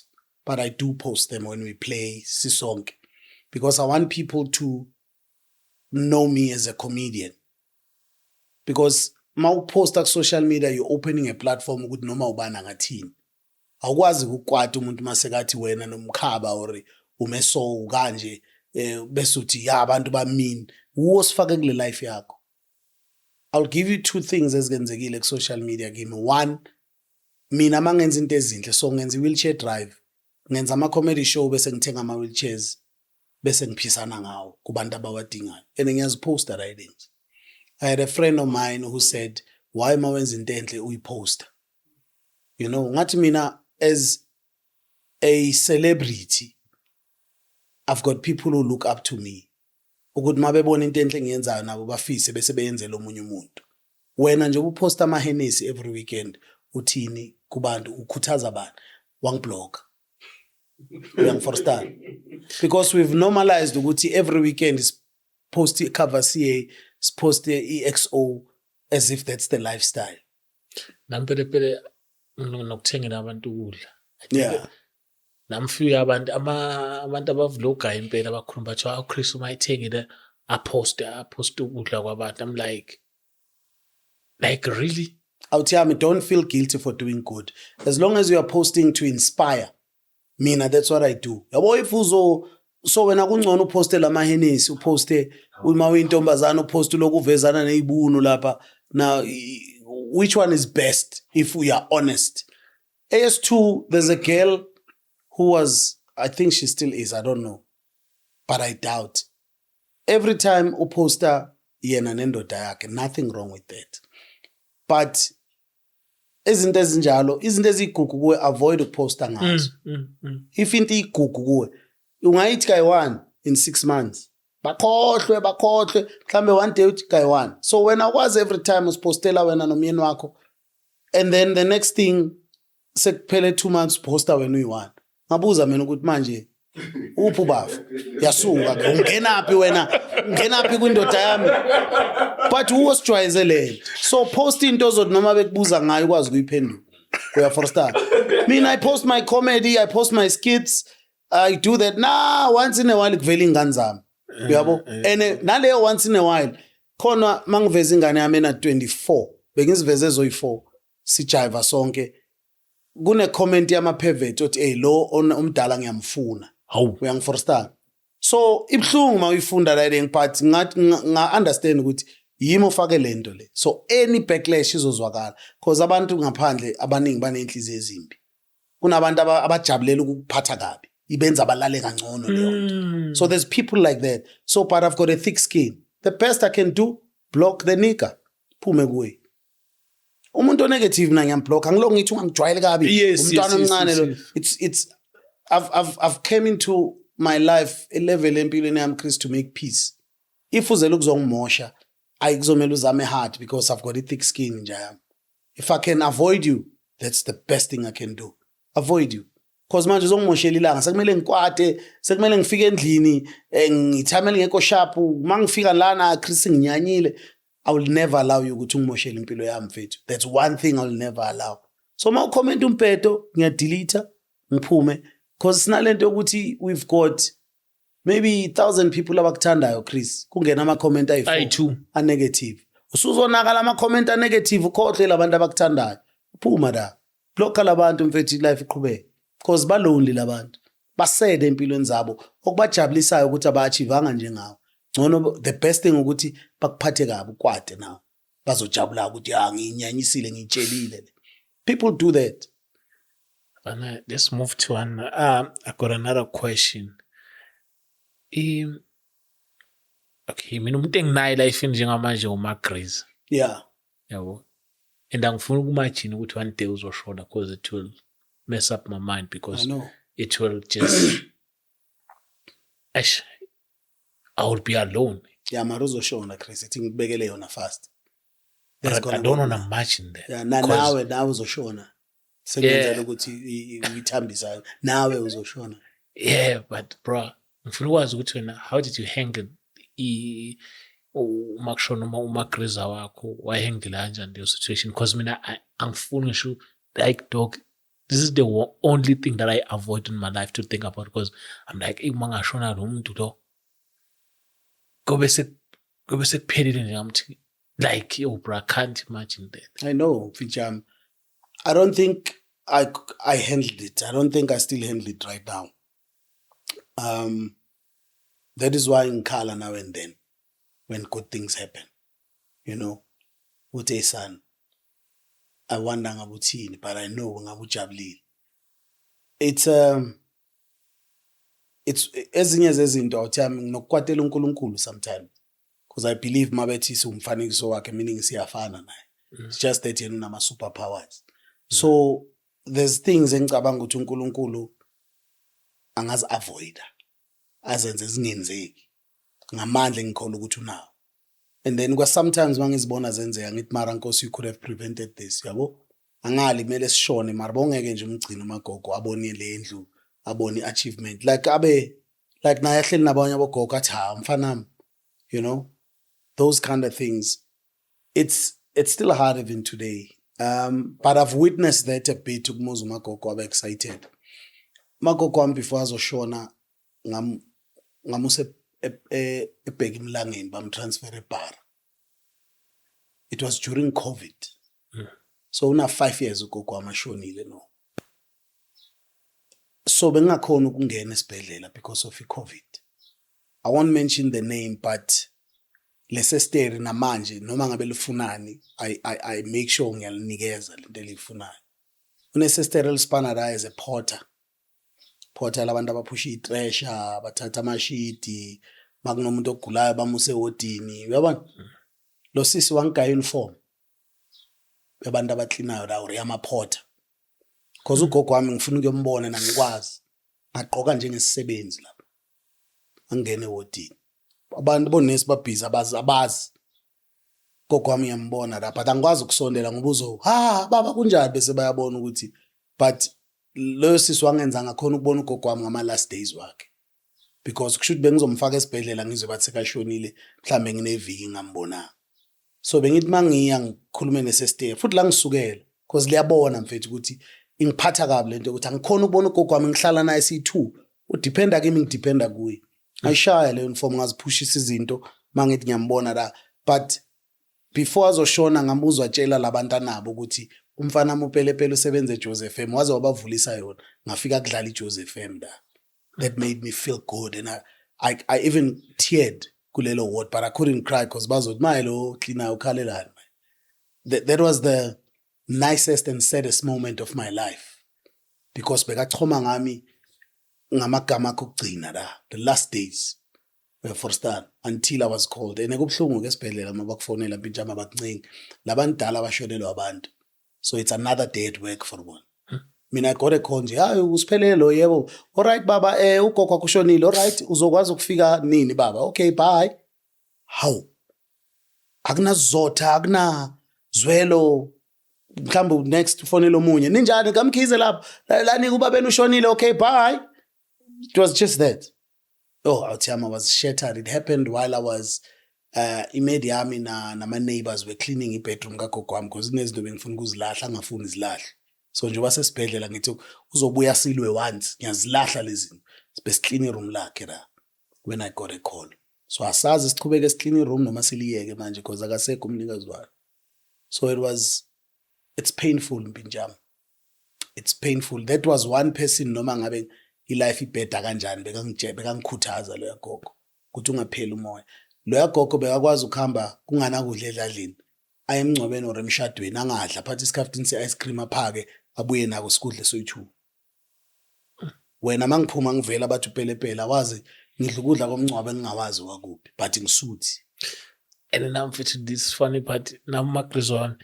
but I do post them when we play sisonke because I want people to know me as a comedian because mawuposta ku social media you're opening a platform ukuthi noma ubana ngathini awukwazi ukukwata umuntu masekathi wena nomkhaba or umeso kanje bese uthi ya abantu bamini wosifake kule life yakho I'll give you two things ezenzekile ku social media kimi one mina mangenza into ezinhle so ngenza wheelchair drive ngenza ama comedy show bese ngithenga ama wheelchairs bese ngiphisana ngawo kubantu abawadingayo and ngiyaziposta right I had a friend of mine who said why mawenza into enhle uyiposta you know ngathi mina as a celebrity I've got people who look up to me ukuthi mabebona into enhle engiyenzayo nabo bafise bese beyenzela omunye umuntu wena nje uposta ama Hennessy every weekend uthini kubantu ukhuthaza abantu wangiblock uyangiforstand because we've normalized ukuthi every weekend is post cover CA is post EXO as if that's the lifestyle Nampele nokuthengela abantu ukudla. yeah Namfika abantu abavloga impela abakhuluma bathi awu Chris uma ithengile apost ukudla kwabantu I'm like really Awuthiyami don't feel guilty for doing good as long as you are posting to inspire mina that's what I do yabo if so wena kungcono uposte lama Hennessy uposte uma uyintombazana uposte lokuvezana nezibunu lapha now which one is best if we are honest AS2 there's a girl who was I think she still is I don't know but I doubt every time uposta yena nendoda yakhe nothing wrong with that but izinto ezinjalo izinto ezigugu kuwe avoid ukuposta ngazo if into igugu kuwe ungayithi kayi-1 in 6 months bakhohlwe mhlambe one day uthi guy one. So when I was every time usipostela wena nomyeni wakho, and then the next thing sekuphele 2 months poster wena uyi-one, ngabuza mina ukuthi manje uphi bafu yasuka ke ungenaphi wena, ungenaphi kwindoda yami, but usijwayeze le. So post into ozothi noma bekubuza ngayo ukwazi ukuyiphendula. Uya for start. Mina I post my comedy, I post my skits, I do that now once in a while kuvela ingane zami. Uyabo? And naleyo once in a while khona mangiveza ingane yami na 24 bengiziveze ezoyi4 sijiva sonke, kune comment yama pervert othi hey lo umdala ngiyamfuna. Hawu. Uyangiforstana. So ibhlungu mawuyifunda la le part ngathi nga understand ukuthi yimo ufake lento le. So any backlash izozwakala because abantu ngaphandle abaningi banenhliziyo ezimbi. Kunabantu abajabulela ukuphatha kabi, ibenza balale kangcono leyo nto. So there's people like that. So but I've got a thick skin. The best I can do, block the nigga. Phume kuwe. Umuntu negative na ngiyamblock, angilongi ngithi ungangijwayele kabi. Umntwana omncane lo. It's I've came into my life a level empilweni yami Chris to make peace. If uzela ukuzongimosha, ayikuzomela uzame hard because I've got a thick skin nje yami. If I can avoid you, that's the best thing I can do. Avoid you. Because manje uzongimoshela ilanga, sekumele ngikwate, sekumele ngifike endlini, ngithamele ngekho sharp, mangifika lana Chris nginyanyile. I will never allow you ukuthi ungimoshele impilo yami mfethu. That's one thing I will never allow. So ma ucomment umpeto, ngiyadelete, ngiphume. Because sinalento ukuthi we've got maybe 1,000 people abakuthandayo Chris. Kungena ama-comment ayi-4 a-negative. Usuzonakala ama-comment a-negative ukhohle labantu abakuthandayo. Phuma da. Blocka labantu mfethu life iqhubeke. Because balonely labantu. Basede empilweni zabo. Okubajabulisayo ukuthi aba-achievanga njengawo. Ngcono the best thing ukuthi bakuphathe kabi ukwade nawo. Bazojabula ukuthi ngiyinyanyisile ngitshelile. People do that. And let's move to I got another question. Okay, mina umuntu enginayo life njengamanje uMagriz. Yeah. Yabo. And angifuna ukumagine ukuthi one day uzoshona because it will mess up my mind because it will just I would be alone. Yeah, mara uzoshona Chris, ithi ngibekele yona fast. But I don't want to imagine that. Yeah, nawe uzoshona. Sekwenzela ukuthi uyithambisa nawe uzoshona. Yeah, but bro, ngifuna ukwazi ukuthi wena how did you handle umakushona uMagriz wakho wayihandle kanjani leyo situation because mina angifuni ngisho like dog, this is the only thing that I avoid in my life to think about because I'm like uma ngashona lo muntu lo kobe sekuphelile nje ngamthi like yo bro, I can't imagine that. I know Ficham. I don't think I handled it. I don't think I still handle it right now. That is why in Kala now and then, when good things happen, you know, uthi son, I wonder ngabuthini, but I know ngabujabulile. It's ezinye zezinto awuthami nginokukwatela uNkulunkulu sometimes because I believe mabethi umfanekiso wakhe meaning siyafana naye. It's just that yena unama superpowers. So there's things engicabanga ukuthi uNkulunkulu angazi avoid azenze zingenzeki ngamandla engikholwa ukuthi unawo. And then kwa sometimes mangizibona zenzeka ngithi mara Nkosi, you could have prevented this, yabo. Angali kumele sishone mara bongeke nje umgcina uMagogo abone le ndlu, abone achievement like naye ahleli nabanye abogogo athi mfanami, you know, those kind of things. It's still hard even today. But I've witnessed that a bit ukumuza uMagogo abe excited. Magogo wami before azoshona ngamuse ebheka imlangeni bamtransfer eBhara. It was during COVID. So una 5 years ugogo amashonile no. So bengakhona ukungena esibhedlela because of iCovid. I won't mention the name but lesesteri namanje noma ngabe lifunani I make sure ngiyalinikeza lento elifunayo. Unesesteri elispanada as a porter labantu abaphusha itresha bathatha amashidi makunomuntu ogulayo bamuse wodini uyabona lo sisi wangigaya uniform yabantu abaklinayo la uri yamaphotha because ugogo wami ngifuna ukuyombona na ngikwazi ngaqoka njengesisebenzi lapha angene wodini abantu bonesi babhizi abazi gogo wami ngiyambona la but angikwazi ukusondela ngoba baba kunjani bese bayabona ukuthi but lo sisi wangenza ngakhona ukubona ugogo wami ngama last days wakhe because kusho ukuthi bengizomfaka esibhedlela ngizwe bathi sekashonile mhlambe ngineviki ngambonanga so bengithi mangiya ngikhulume nesestate futhi la ngisukela because liyabona mfethu ukuthi ingiphatha kabi lento ukuthi angikhona ukubona ugogo wami ngihlala naye si2 udependa kimi ngidependa kuye ayishaya le uniform ngaziphushisa izinto mangithi ngiyambona la but before azoshona ngamuzwa tshela labantanabo ukuthi umfana upelepele usebenze eJoseph FM waze wabavulisa yona ngafika kudlala iJoseph FM da that made me feel good and I even teared kulelo ward but I couldn't cry because bazothi mayelo cleaner ukhalelani that was the nicest and saddest moment of my life because bekachoma ngami ngamagama akugcina la the last days for Stan until I was called and ekubhlungu kesibhedlela mabakufonela mpintshama bakuncingi labantala abashonelwa abantu so it's another day at work for one mina I got a call nje hayi usiphelele lo yebo alright baba ugogo akushonile alright uzokwazi ukufika nini baba okay bye how akunazotha akunazwelo mhlawumbe next ufonela omunye ninjani kamkhize lapha lani kubabeni ushonile okay bye it was just that Authiama was shattered. It happened while I was imedi yami nama neighbors were cleaning ibedroom kagogo wami because kunezinto bengifuna ukuzilahla angafuni izilahla so nje wasesibhedlela ngithi uzobuya silwe once ngiyazilahla lezi bese clean room lakhe la when I got a call so asazi sichubeke clean room noma siliyeke manje because akasekho umnikazi walo so it's painful mpinjama it's painful that was one person noma ngabe ilife ibheda kanjani bekangikhuthaza lo yagogo ukuthi ungapheli umoya lo yagogo bekakwazi ukuhamba kungana kudla edladlini ayemncwabeni or emshadweni angadla phathi isikhaftini se-ice cream aphake abuye nako sikudle soyi2 wena mangiphuma ngivela bathi upelepela wazi ngidla ukudla komncwabo engingawazi wakuphi but ngisuthi and now mfethu this funny part now makrizon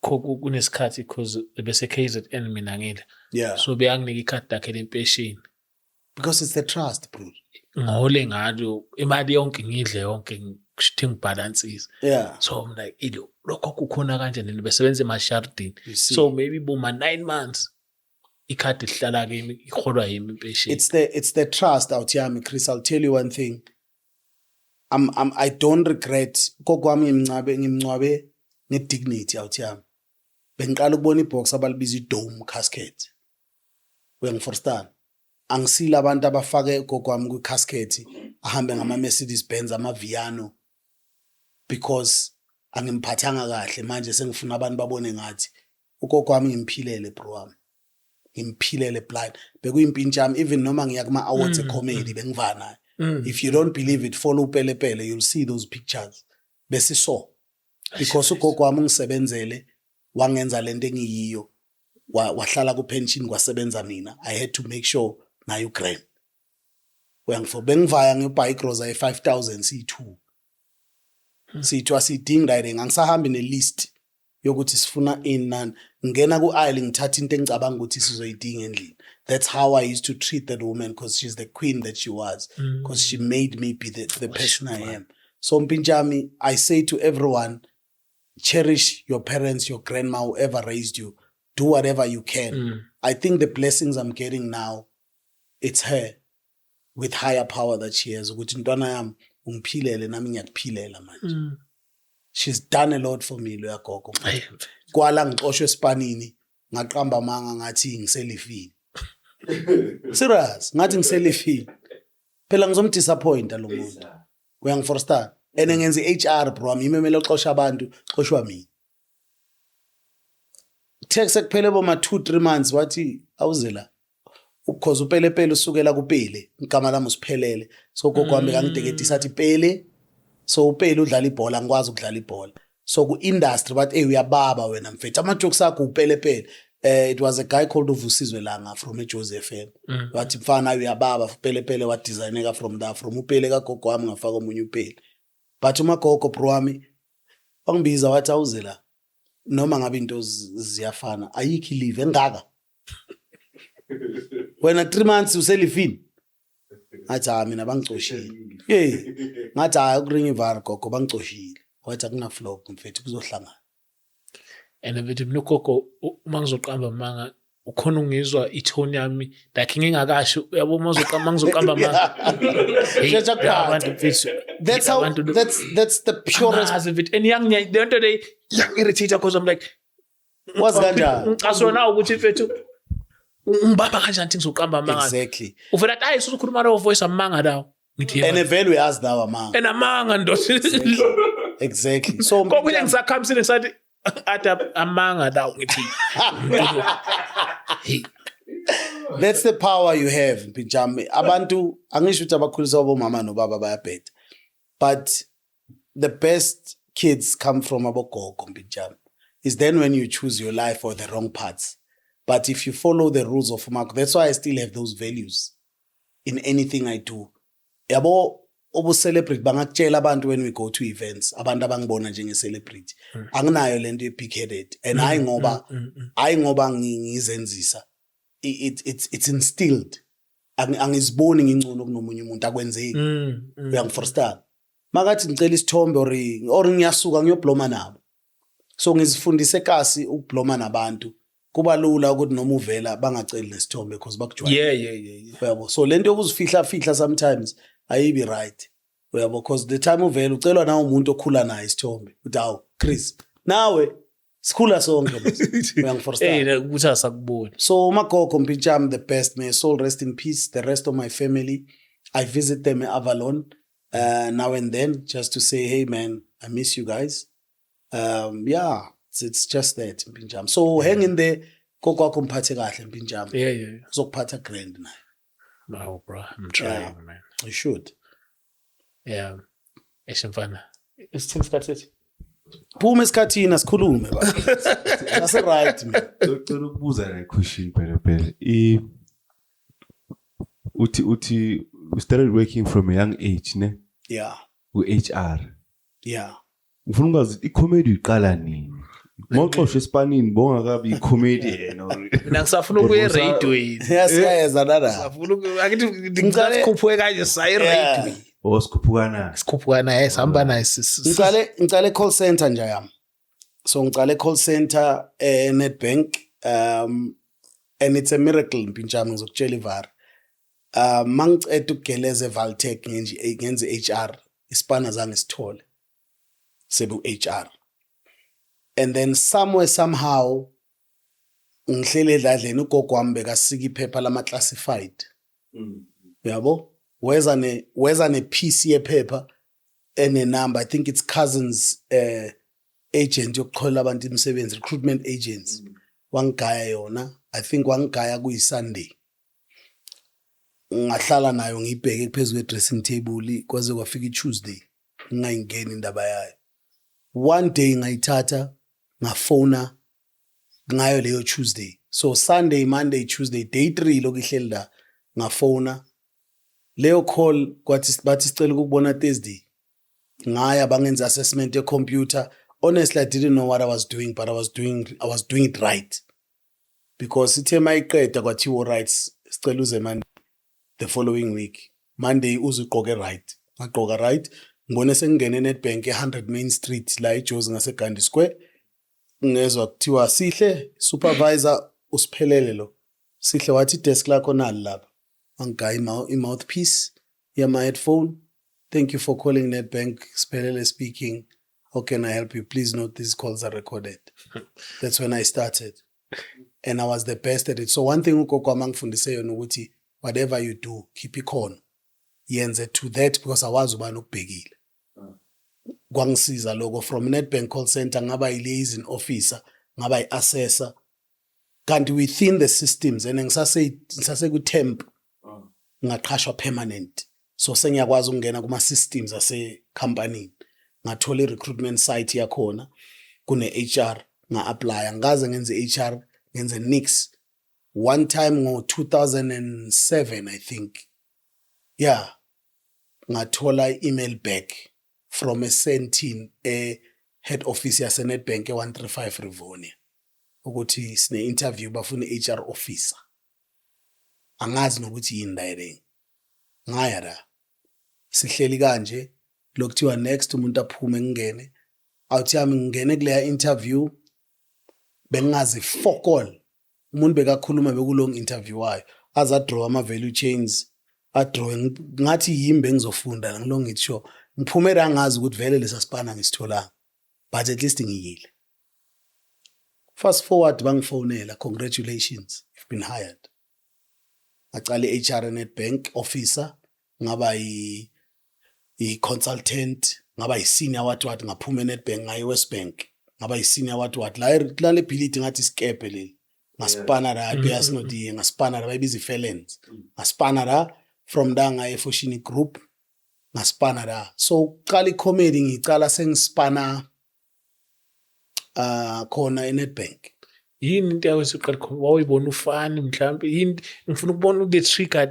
kunesikhathi because bese KZN mina ngile yeah so beyanginika ikhadi lakhe lempesheni because it's the trust bro ngihole ngalo imali yonke ngidle yonke ngishithi ngibalansise yeah so I'm like lokho kukhona kanjani besebenza emashardini so maybe boma 9 months ikhadi lihlala kimi ikholwa yimi impesheni it's the trust out here Chris I'll tell you one thing I don't regret gogo wami ngimncwabe ngedignity out here bengiqala ukubona ibox abalibiza idome casket wengiforstan angisile abantu abafake gogo wami ku casket ahambe ngama Mercedes Benz ama Viano because angimphathanga kahle manje sengifuna abantu babone ngathi ugogo wami ngimphilele bro wami ngimphilele blind bekuyimpintshami even noma ngiya kuma awards comedy bengivana if you don't believe it follow Pelepele you'll see those pictures bese so because ugogo wami ngisebenzele wangenza lento engiyiyo wahlala ku pension kwasebenza mina I had to make sure na Ukraine wengifo bengivaya ngebike groza e5000 C2 sithiwa siding riding angisahambi nelist yokuthi sifuna inani ngena ku aisle ngithatha into engicabanga ukuthi sizoyidinga endlini that's how I used to treat that woman because she's the queen that she was because she made me be the person I am so mpinjami I say to everyone cherish your parents your grandma whoever raised you do whatever you can I think the blessings I'm getting now it's her with higher power that she has ukuthi ntwana yami ungiphilele nami ngiyakuphilela manje she's done a lot for me lo yagogo kwala ngixoshwe esipanini ngaqamba manga ngathi ngiselifini serious ngathi ngiselifini phela ngizomdisappointa lo muntu uyangiforstar ene ngenza HR bro wami imemele uxosha abantu xoshwa mina text ekuphele boma 2-3 months wathi awuzela ukhoza upelepele usukela kupele igama lami usiphelele so gogo wami kangiteketisa athi pele so upele udlala ibhola ngikwazi ukudlala ibhola so ku industry bathi uyababa wena mfethu ama jokes akho upelepele it was a guy called Uvusizwe Langa from eJoseph FM wathi mfana uyababa upelepele wa designeka from upele ka gogo wami ngafaka omunye upele but uma gogo bro wami wangibiza wathi awuzela noma ngabe into ziyafana ayikho live engaka wena 3 months uselifini ngathi mina bangicoshile ngathi ukuringa ivar gogo bangicoshile wathi akuna flop mfethu kuzohlangana and mfethu mina ugogo uma ngizoqamba manga ukhona ungizwa itone yami like ngingakasho yabo mangizoqamba manga Shesha kuqala. abantu mfethu that's how that's the purest as of it and young the other day young irritator because I'm like was kanjani ngicasona ukuthi mfethu ngibamba kanjani ngizoqamba manga exactly uvela athi usukhuluma no voice amanga dawo ngithi and vele uyazi nawe amanga and amanga ndo exactly so kokunye ngisakhamisile ngisathi athi amanga dawo ngithi that's the power you have Mpinjami abantu angisho ukuthi abakhulisa abomama nobaba bayabheda but the best kids come from abogogo Mpinjami is then when you choose your life or the wrong paths but if you follow the rules of Mark that's why I still have those values in anything I do yabo obu celebrate bangakutshela abantu when we go to events abantu abangibona njenge celebrity anginayo lento big headed and hayi ngoba ngizenzisa it's instilled angiziboni ngingcono kunomunye umuntu akwenzeki uyangiforstana makathi ngicela isithombe or ngiyasuka ngiyobloma nabo so ngizifundise kasi ukubloma nabantu kuba lula ukuthi noma uvela bangaceli nesithombe because bakujwayele yeah uyabo so lento yokuzifihla sometimes ayibi right uyabo because the time uvela ucelwa nawe umuntu okhula naye isithombe uthi awu Chris nawe sikhula sonke uyangiforstana ukuthi asakuboni so umagogo Mpinjami the best may soul rest in peace the rest of my family I visit them in Avalon now and then just to say hey man I miss you guys yeah it's just that Mpinjami so hang in there gogo wakho mphathe kahle Mpinjami yeah uzokuphatha grand naye no bro I'm trying man you should yeah mfana isithini sikhathi phuma esikhathini asikhulume baba that's right man Ngicela ukubuza la question phela uthi we started working from a young age ne yeah ku-HR yeah ufuna ukwazi i-comedy iqala nini mawuxoshwe esipanini bongakabi i-comedian mina ngisafuna ukuya radio yasiyeza nana safuna akithi ngicela kanje sayi radio osikhuphukana sikhuphukana sihamba naye ngicale call center nje yami so ngicale call center Nedbank and it's a miracle Mpinjami ngizokutshela ivar mangiceda ukugeleza eValtech ngenze HR isipana zange sithole sebu HR and then somewhere somehow ngihlele edladleni ugogo wami bekasika iphepha lama classified yabo weza ne piece yephepha ene number I think it's cousins agent yokuxhola abantu imisebenzi recruitment agents wangigaya yona I think wangigaya kuyi Sunday ngahlala nayo ngibheke phezulu dressing table kwaze kwafika iTuesday ngingayingeni indaba yayo one day ngayithatha ngafona ngayo leyo Tuesday so Sunday Monday Tuesday day 3 lokuhleli la ngafona leyo call kwathi bathi sicela ukubona Thursday ngaya bangenza assessment ye computer honestly I didn't know what I was doing but I was doing it right because ithe mayiqeda kwathiwa right sicela uze Monday the following week Monday uzuqoke right ngaqoka right ngibone sengingene Nedbank e100 Main Street la eJozi ngase Gandhi Square ngezwe kuthiwa sihle supervisor usiphelele lo sihle wathi desk lakho nali lapha angigaya i-mouthpiece my headphone thank you for calling Nedbank Siphelele speaking how can I help you please note these calls are recorded that's when I started and I was the best at it so one thing ugogo wami angifundise yona ukuthi whatever you do keep ikhono yenze to that because awazi ubani ukubhekile kwangisiza lokho from Nedbank call center ngaba i-liaison officer ngaba i-assessor kanti within the systems and ngisase ku temp ngaqhashwa permanent so sengiyakwazi ukungena kuma systems ase company ngathola i-recruitment site yakhona kune HR nga-apply ngaze ngenze HR ngenze nix one time ngo 2007 I think yeah ngathola i-email back from a Sentin head office yase Nedbank e135 Rivonia ukuthi sine interview bafuna HR officer angazi nokuthi yini direct ngaya la sihleli kanje lokuthiwa next umuntu aphume ngene awuthi yami ngene kuleya interview bengazi fuck all umuntu bekakhuluma bekulong interview wayo aza draw ama value chains adraw ngathi yimbe engizofunda ngilong it sure ngiphumela ngazi ukuthi vele lesasipana ngisitholanga but at least ngiyile. Fast forward bangifonela, congratulations, you've been hired. Acale HR Nedbank officer, ngaba i-consultant, ngaba i-senior what ngaphuma Nedbank ngaye West Bank, ngaba i-senior what la le bhilidi ngathi skepe le. Ngaspana la Beasnodi, ngaspana la bayibiza felons. Ngaspana la from da ngaye Foshini Group, ngaspana la. So qali comedy ngicala sengispana khona eNedbank. Yini into yakho uqala wawuyibona ufani mhlawumbe yini ngifuna ukubona the trigger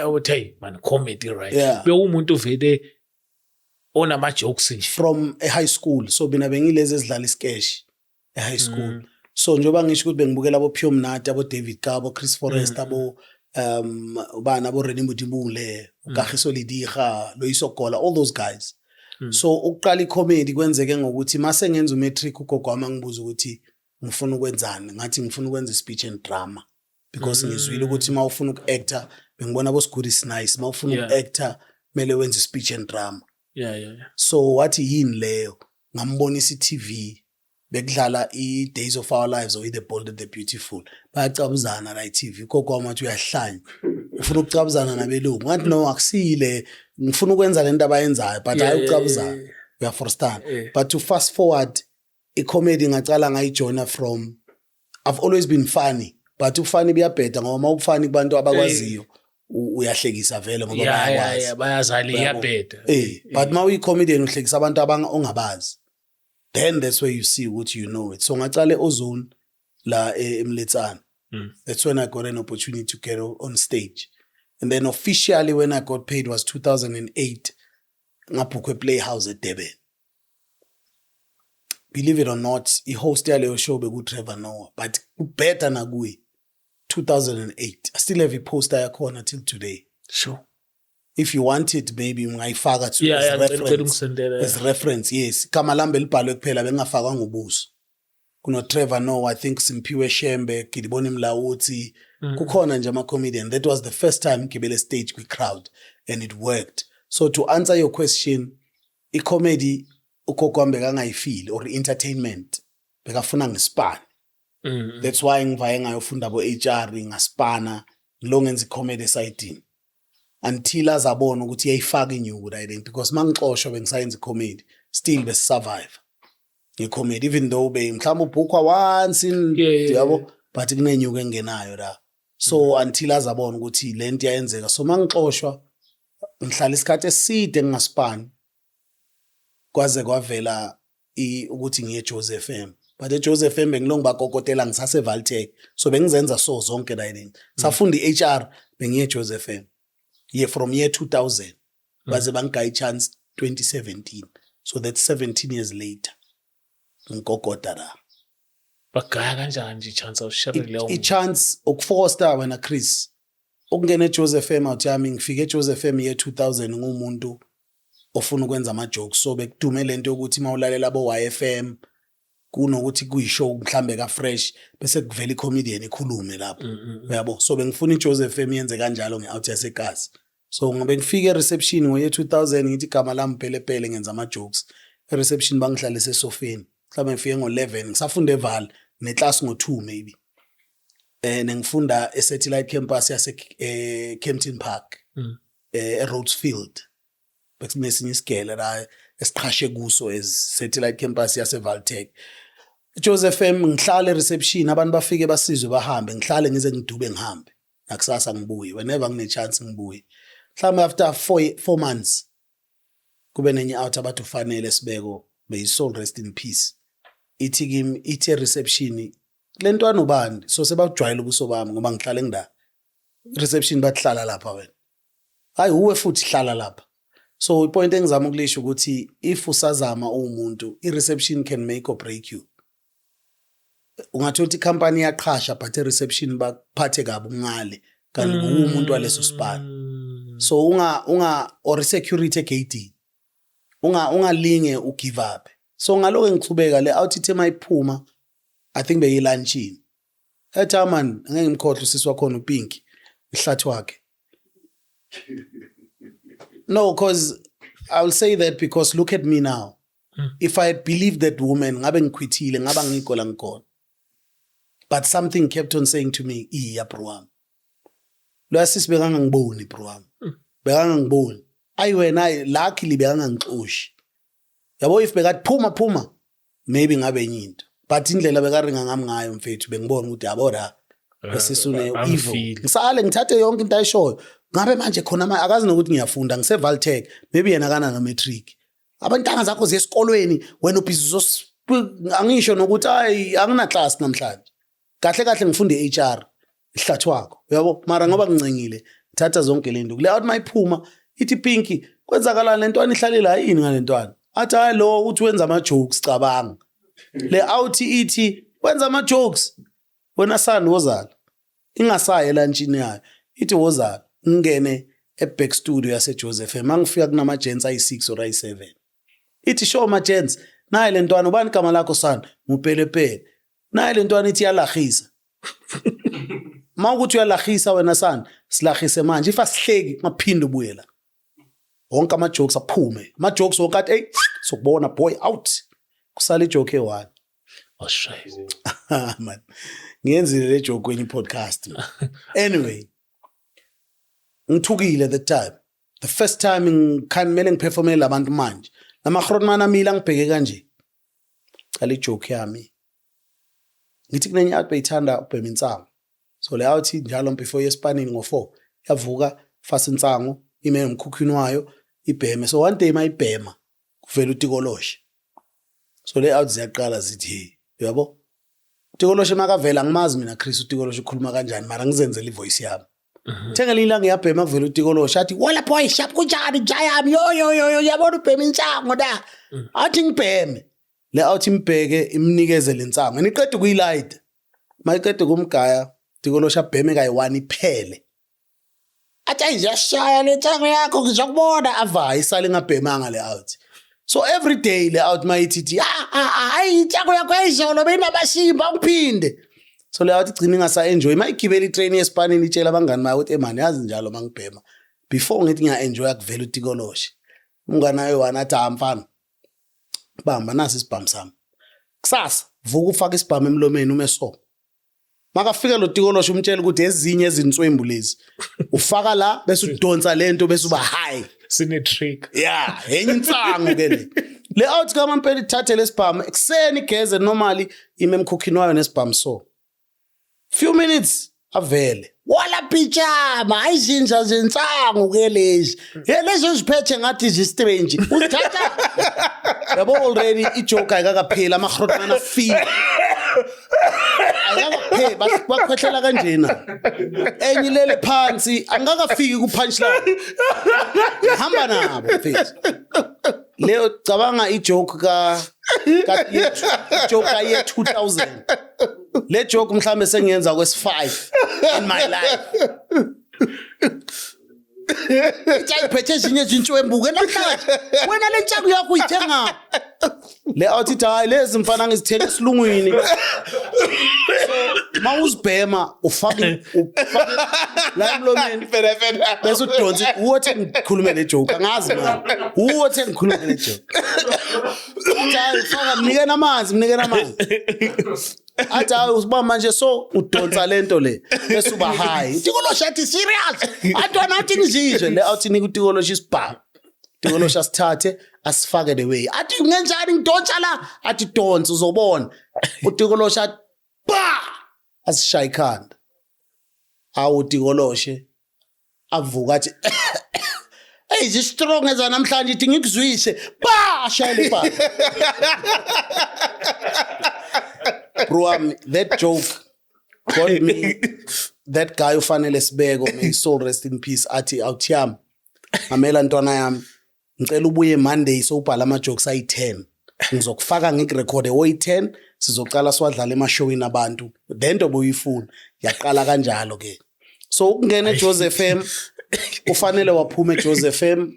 awuthi hey man comedy right bewumuntu vele onama jokes nje from a high school so bina bengilezi ezidlala isketch e high school so njoba ngisho ukuthi bengibukela abo Pio Mnati abo David Kabo Chris Forrest abo bana abo Reni Mudibule uKagiso Lidiga Loyiso Gola all those guys. So ukuqala icomedy kwenzeke ngokuthi mase ngenza umatric ugogo wami ngibuza ukuthi ngifuna ukwenzani ngathi ngifuna ukwenza speech and drama because ngizwile ukuthi mawufuna ukuactor bengibona abo Sigudi Nice mawufuna ukuactor mele wenze speech and drama so wathi yini leyo ngambonisa iTV bekudlala iDays of Our Lives or The Bold and the Beautiful bayacabuzana la iTV gogo wami wathi uyahlanya ufuna ukucabuzana nabelungu ngathi no akusile ngifuna ukwenza lento abayenzayo but ayucabuzana uyaforstand but to fast forward i-comedy ngacala ngayijoina from I've always been funny but ufunny buyabheda ngoba mawufunny kubantu abakwaziyo uyahlekisa vele ngoba bayakwazi bayazali iyabheda but mawuyi-comedian uhlekisa abantu ongabazi then that's where you see what you know it so ngacala Ozone la eMletsana. That's when I got an opportunity to get on stage. And then officially when I got paid was 2008. Ngapukwe Playhouse at Durban. Believe it or not, he hosted a show with Trevor Noah. But better nagui 2008. I still have a poster icon until today. Sure. If you want it, maybe ngayifaka to as reference. Yes. Kamalambe libhalwe kuphela bengafakwa ngobuso. Kuno Trevor Noah, I think Simpiwe Shembe, Kidiboni Mlauti, kukhona nje ama comedian. That was the first time ngibele stage with crowd and it worked. So to answer your question, i-comedy ugogo wami bekangayifeel or entertainment bekafuna ngispana. That's why ngivaye ngayofunda abo HR ngaspana ngilongenza i-comedy side until azabona ukuthi yayifaka inyuku la because mangixoshwa bengisayenza i-comedy still besisurvive. Comedy even though mhlawumbe ubhukwa once in yabo but kunenyuke engenayo la so until azabona ukuthi lento iyenzeka so mangixoshwa ngihlala isikhathi eside ngingaspani kwaze kwavela ukuthi ngiye Joseph FM but Joseph FM bengilonga bakokotela ngisase Valtech so bengizenza so zonke la yini safunda iHR bengiye Joseph FM from year 2000 baze bangigayi chance 2017 so that's 17 years later. Ngokota la bagaya kanjani nje chance awusharile leyo i-chance ukufoster wena Chris ukungena eJoseph FM awuthami ngifike eJoseph FM year 2000 ngumuntu ofuna ukwenza ama jokes so bekudume lento ukuthi mawulalela abo YFM kunokuthi kuyishow mhlambe ka fresh bese kuvela i-comedian ikhulume lapho uyabo so bengifuna iJoseph FM yenze kanjalo ngeout yaseGasi so ngabe ngifike reception ngoye 2000 ngithi igama lami Pelepele ngenza ama jokes reception bangihlalise esofeni mhlawumbe ngifike ngo11 ngisafunda eVal neclass ngo2 maybe ngifunda eSatellite campus yase Kempton Park eRhodes bekunesinye isigele la esiqhashe kuso as Satellite campus yase Valtech Joseph FM ngihlale reception abantu bafike basizwe bahambe ngihlale ngize ngidube ngihambe nakusasa ngibuye whenever ngine chance ngibuye mhlawumbe after 4 months kube nenye out abathu fanele sibeko may his soul rest in peace ithi kimi ithi reception lentwana ubani so sebakujwayela ubuso bami ngoba ngihlale ngida reception bahlala lapha wena hayi uwe futhi hlala lapha so ipoint engizama ukulisho ukuthi if usazama umuntu i-reception can make or break you ungathola icompany yaqhasha but reception baphathe kabi ngale kanti umuntu waleso span So unga or security gate ungalinge ugive up. So ngaloke ngiqhubeka le out ithe mayiphuma I think beyilunchini. Etha man ngeke ngimkhohle usisi wakhona uPinky ihlathi wakhe. No, because I will say that because look at me now. If I had believed that woman, ngabe ngiquithile, ngaba ngikho la ngikhona. But something kept on saying to me, "Iya bro wami. Lo asisi bekanga ngiboni bro wami. Bekanga ngiboni. Ayi wena luckily bekanga ngixoshi. Yabo if bekathi phuma maybe ngabe enye into. But indlela bekaringa ngami ngayo mfethu bengibona ukuthi yabo la besisune evil. Ngisale ngithathe yonke into ayishoyo. Ngabe manje khona akazi nokuthi ngiyafunda ngise Valtech maybe yena kana na matric. Abantanga zakho zesikolweni wena ubhizi angisho nokuthi hayi angina class namhlanje. Kahle ngifunde HR ihlathi wakho. Uyabo mara ngoba ngincengile thatha zonke lento. Kule out mayiphuma ithi Pinky kwenzakala lentwana ihlalile yini ngalentwana. Athi hayi lo uthi wenza ama jokes cabanga. Le out ithi wenza ama jokes. Wena sani wozala. Ingasaye lunchini yayo. Ithi wozala ngene eback studio yase Joseph mangifika kunama gents ayi6 or ayi7. Ithi show ma gents naye lentwana ubani igama lakho sana ngupelepele. Naye lentwana ithi yalahisa. Mawukuthi uyalahisa wena sana silahise manje ifa sihleki maphinde ubuye la. Wonke ama jokes aphume. Ama jokes wonke hey sokubona boy out. Kusala ijoke e1. Australia. Man. Ngiyenzile le joke kwenye podcast. Anyway. Ngithukile the time. The first time ngikhanimele ngiperformele abantu manje. Namakhronmana amila ngibheke kanje. Cala ijoke yami. Ngithi kunenye out beyithanda ubhema insango. So le out njalo before yespanini ngo4 yavuka fasa insango ime umkhukhwini wayo ibheme. So one day mayibhema kuvela uTikoloshe. So le out ziyaqala zithi yabo uTikoloshe makavela ngimazi mina Chris uTikoloshe ukhuluma kanjani mara ngizenzela ivoice yami. Thengela ilanga yabhema kuvela uTikoloshe athi wala boy sharp kunjani jayami yo yabona ubhema insango da. Athi ngibheme. Le out imbheke imnikeze lensango. Niqeda ukuyilayida. Mayiqeda kumgaya Tikoloshe abheme kayi1 iphele. Athi ayizashaya lensango yakho ngizokubona ava isale ngabhemanga le out. So every day le out mayithi hayi insango yakho ayizolo benabashimba uphinde. So le out igcina ngasa enjoy mayigibela itrain yespanini itshela abangani bayo ukuthi man yazi njalo mangibhema. Before ngithi ngiya enjoy akuvela uTikoloshe. Umngani naye wana athi amfana. Bamba nasi isibhamu sami. Kusasa vuka ufaka isibhamu emlomeni umeso. Makafika lo Tikoloshe umtshela ukuthi ezinye ezinswembu lezi. Ufaka la bese udonsa lento bese uba high. Sine trick. Yeah, enye insango ke le. Le out kama mpela ithathe lesibhamu ekseni igeze normally ime emkhukhini wayo nesibhamu so. Few minutes avele. Wala pijama ayizinja zensango ke lezi. Lezo ziphethe ngathi strange. Uthatha yabo already ijoke ayikakaphela amahrotmana fee. Ayakaphela bakhwehlela kanjena. Enye lele phansi angakafiki ku punchline. Hamba nabo mfethu. Leo cabanga ijoke ka joke ye 2000. Le joke mhlambe sengiyenza kwesi5 in my life. Iphethe ezinye izintshwembuke namhlanje. Wena le ntshaku yakho uyithenga. Le out hayi lezi mfana ngizithela esilungwini. So mawuzibhema ufake la emlomeni bese udonsi uthi ngikhulume le joke angazi man. Uthi ngikhulume le joke. Hayi ufaka mnikena amanzi. Athi usiba manje so udonsa lento le bese uba high. Tikoloshe athi serious. Athi nathi ngizizwe le out nika uTikoloshe isibhamu. Tikoloshe asithathe asifake the way. Athi ngenjani ngidonsa la? Athi donsa uzobona. uTikoloshe athi ba asishaya ikhanda. Awu Tikoloshe avuka athi hey is strong as namhlanje ithi ngikuzwishe ba shayela ibhamu. Bro, that joke got me. That guy ufanele sibeko, may his soul rest in peace. Athi awuthiyami. Amela ntwana yami. Ngicela ubuye Monday so ubhala ama jokes ayi10. Ngizokufaka ngikurekhode oyi10 sizocala siwadlala emashowini abantu. Lento boyifuna. Yaqala kanjalo ke. So ukungena eJoseph FM ufanele waphuma eJoseph FM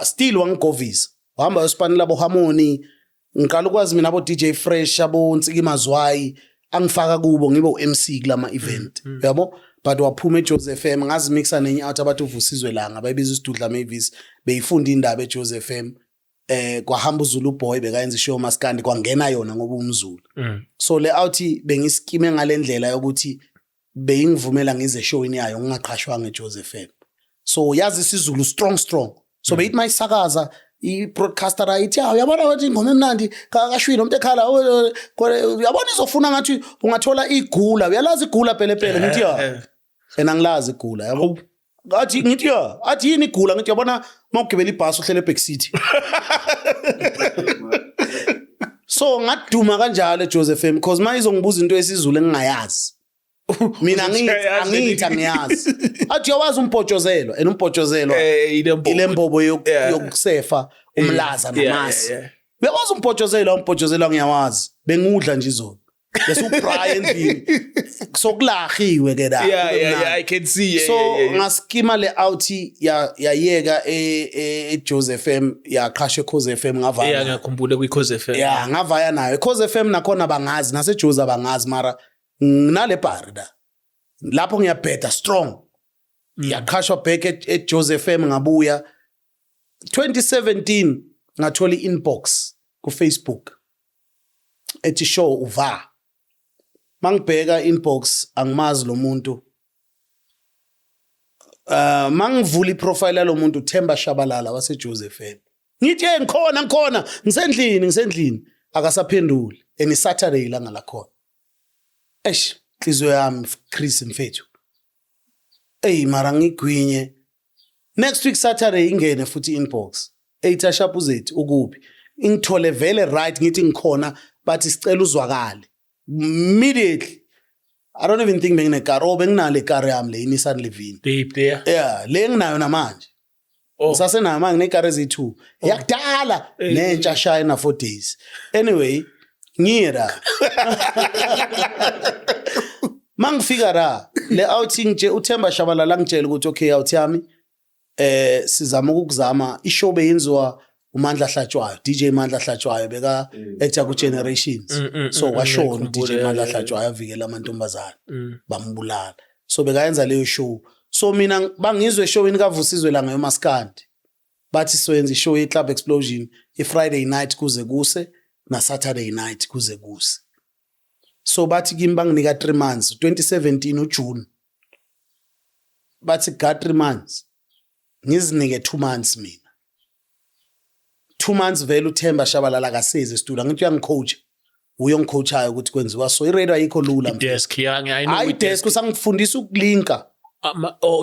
still wangigovisa wahamba yospanela abo Harmony ngiqala ukwazi mina abo DJ Fresh abo Nsiki Mazwayi angifaka kubo ngibe uMC kulama event yabo but waphuma eJoseph FM ngazi mixa nenye out abathi uvusizwe langa bayibiza isidudla Mavis beyifunda indaba eJoseph FM kwahamba uZulu Boy bekayenza ishow maskandi kwangena yona ngoba umZulu so le outhi bengiskime ngalendlela yokuthi beyingivumela ngize showini yayo ngingaqhashwanga eJoseph FM so yazi isiZulu strong so beyithi mayisakaza i-broadcaster ayithi uyabona ukuthi ingoma emnandi kakashwini umuntu ekhala uyabona izofuna ngathi ungathola igula uyalazi igula pelepele ngithi yena ngilazi igula yabo ngathi ngithi athi yini igula ngithi yabona mawugibela ibhasi uhlele eBack City so ngaduma kanjalo eJoseph FM because mayizongibuza into yesizulu engingayazi mina angiyazi athi yawazi umpotshozelo umpotshozelo ilembobo yokusefa umlaza namasi uyawazi umpotshozelo ngiyawazi bengudla nje izolo bese uBrian Dini sokulahiwe ke la yeah I can see so ngaskima le outi yayeka eJoseph FM yaqhasha eCause FM ngavaya yeah ngiyakhumbula kwiCause FM yeah ngavaya nayo eCause FM nakhona bangazi naseJoza bangazi mara nale bar da lapho ngiyabheda strong yaqhashwa back eJoseph FM ngabuya 2017 ngathola inbox ku Facebook ethi show uva mangibheka inbox angimazi lo muntu mangivula iprofile lo muntu Themba Shabalala waseJoseph FM ngithi ngikhona ngisendlini akasaphenduli and Saturday ilanga la khona inhliziyo yami Chris mfethu mara ngigwinye next week Saturday ingene futhi inbox Sharp zethu ukuphi ngithole vele right ngithi ngikhona bathi sicela uzwakale immediately I don't even think bengine car benginale car yami le Nissan Livina deep there yeah le nginayo namanje ngisasenayo manje ngine car ezi2 yakudala nentsha shayina 4 days anyway ngira mangifika la le outing nje uThemba Shabalala ngitshela ukuthi okay out yami sizama ukuzama ishow beyenziwa uMandla Hlatshwayo DJ Mandla Hlatshwayo beka etha ku Generations so washona DJ Mandla Hlatshwayo avikela amantombazana bambulala so bekayenza leyo show so mina bangizwe showini kavusizwe la ngayomaskandi bathi soyenza ishow yeClub Explosion iFriday night kuze kuse na Saturday night kuze kuse so bathi kimi banginika 3 months 2017 uJune bathi ga 3 months ngizinike 2 months mina 2 months vele uThemba Shabalala kaseze studio ngithi uyangicoach uyongicoachayo ukuthi kwenziwa so iradio ayikho lula desk I know with desk usangifundisa ukulinka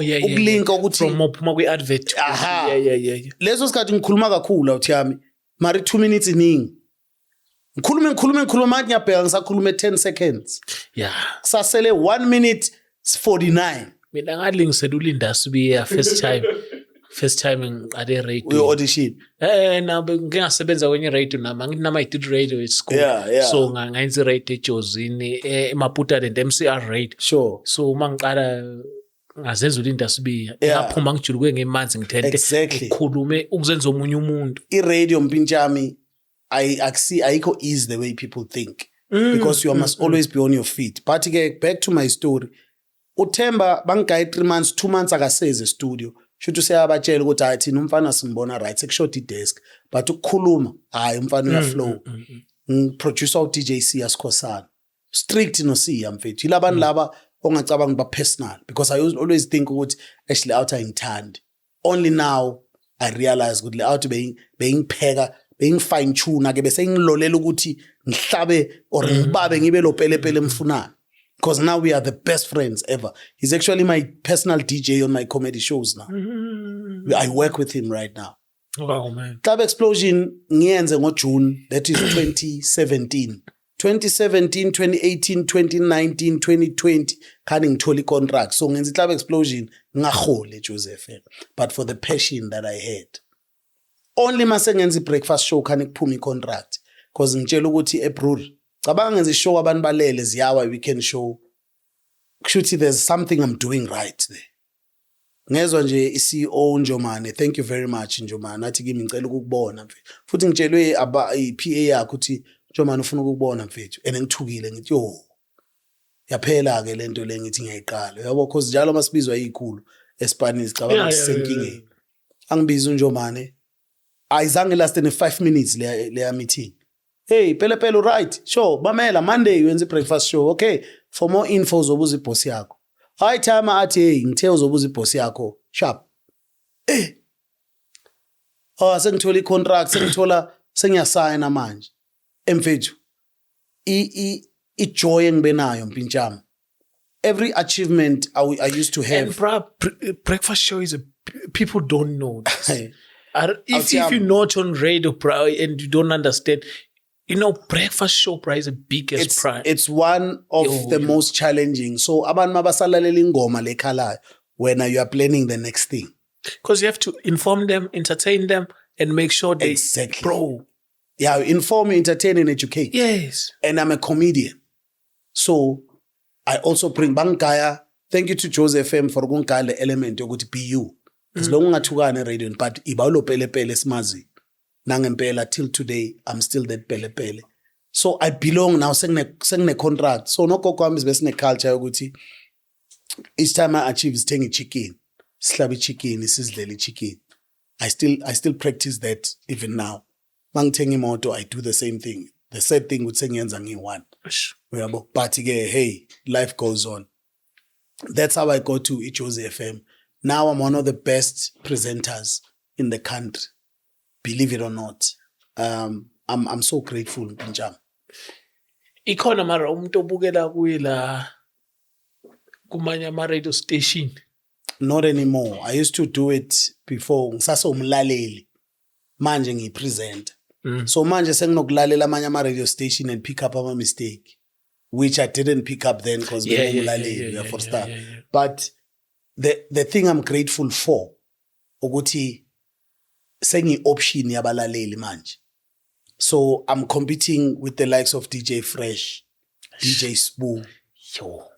yeah ukulinka ukuthi from uphuma kwi-advert yeah leso sikhathi ngikhuluma kakhulu awuthi yami mari 2 minutes iningi ngikhuluma manje ngiyabheka ngisakhuluma 10 seconds yeah sasele 1 minute 49 mina ngalingisela uLinda Sibiya first time ngade radio audition na ngingasebenza kwenye radio nama nginama I did radio at school so ngayenza radio eJozini eMaputa and MCR radio sure so mangiqala ngazenza uLinda Sibiya ngaphuma ngijuluke ngemanzi ngithente ukukhulume ukuzenza omunye umuntu iradio mpintshami ayikho easy the way people think because you must always be on your feet but ke back to my story uThemba bangigaye 3 months 2 months akaseze studio shothi useyabatshela ukuthi hayi thina umfana simbona right sekushort idesk but ukukhuluma hayi umfana uyaflow producer u DJ C Sikhosana strict no C mfethu ilabantu laba ongacabanga ba personal because I always think ukuthi actually out ayingithandi only now I realize ukuthi out beyingipheka being fine tune ke bese ngilolela ukuthi ngihlabe or ngibabe ngibe lo pelepele emfunayo because now we are the best friends ever. He's actually my personal DJ on my comedy shows now. I work with him right now. Wow man. Club Explosion ngiyenze ngoJune, that is 2017. 2017, 2018, 2019, 2020 khani ngithola contract. So ngenza Club Explosion ngahole eJoseph. But for the passion that I had. Only mase ngenza breakfast show khani kuphuma contract because ngitshela ukuthi eBrewery cabanga ngenza show abantu balele ziyawa weekend show kushuthi there's something I'm doing right there ngezwa nje i-CEO Njomane, thank you very much Njomane, athi kimi ngicela ukukubona mfethu. Futhi ngitshelwe i-PA yakhe uthi Njomane ufuna ukukubona mfethu. And ngithukile ngithi yo. Yaphela ke lento le ngithi ngiyayiqala. Yabo cause njalo masibizwa izikhulu eSpanish cabanga sisenkingeni. Angibiza uNjomane. Ayizange last in 5 minutes le meeting. Hey, Pele right. Sure, Bamela Monday wenza breakfast show. Okay. For more info uzobuza iboss yakho. Hi time athi hey ngithe uzobuza iboss yakho. Sharp. Sengithola i-contract, sengiyasayina manje. Emfethu. I-joy engibe nayo mpintshami. Every achievement I used to have. And bro, breakfast show is people don't know this. If you're not on radio, bro, and you don't understand, breakfast show, bro, is the biggest prize. It's one of the most challenging. So abantu mabasalalela ingoma lekhalayo when you are planning the next thing. Because you have to inform them, entertain them, and make sure they... Exactly. Bro. Yeah, inform, entertain, and educate. Yes. And I'm a comedian. So I also bring Bangkaya. Thank you to Joseph FM for Gunkaya the element yokuthi be you. As long as ngathukana radio, but ibalo pele smazi. Nangempela till today, I'm still that pele. So I belong now, sengine contract. So no kokwami is besine culture yokuthi each time I achieve is taking chicken. Slabi chicken, isizleli chicken. I still practice that even now. Mangithenga imoto, I do the same thing. The same thing with sengiyenza ngi-1. But hey, life goes on. That's how I got to Ichozi FM. Now I'm one of the best presenters in the country. Believe it or not. I'm so grateful, Pinjam. Ikhona mara umuntu obukela kuye la kumanye ama radio station. Not anymore. I used to do it before. Ngisase umlaleli. Manje ngipresent. So manje senginokullalela amanye ama radio station and pick up ama mistake, which I didn't pick up then because for start. But the thing I'm grateful for ukuthi sengi option yabalaleli manje. So I'm competing with the likes of DJ Fresh, DJ Spoo.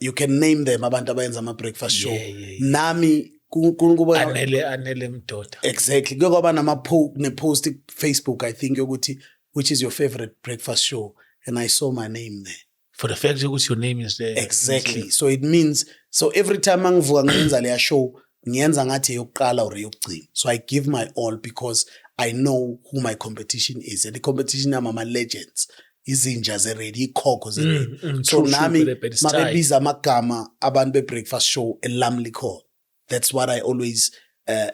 You can name them abantu abayenza ama breakfast show. Nami anele mdoda. Exactly. Kuyoba ne post Facebook I think yokuthi which is your favorite breakfast show, and I saw my name there. For the fact that your name is there. Exactly. So it means every time angivuka ngenza le show ngiyenza ngathi yokuqala or yokugcina. So I give my all because I know who my competition is, and the competition are my legends. Izinja zeredi, ikhokho zeredi. So nami mabebiza amagama abantu be breakfast show elamli call. That's what I always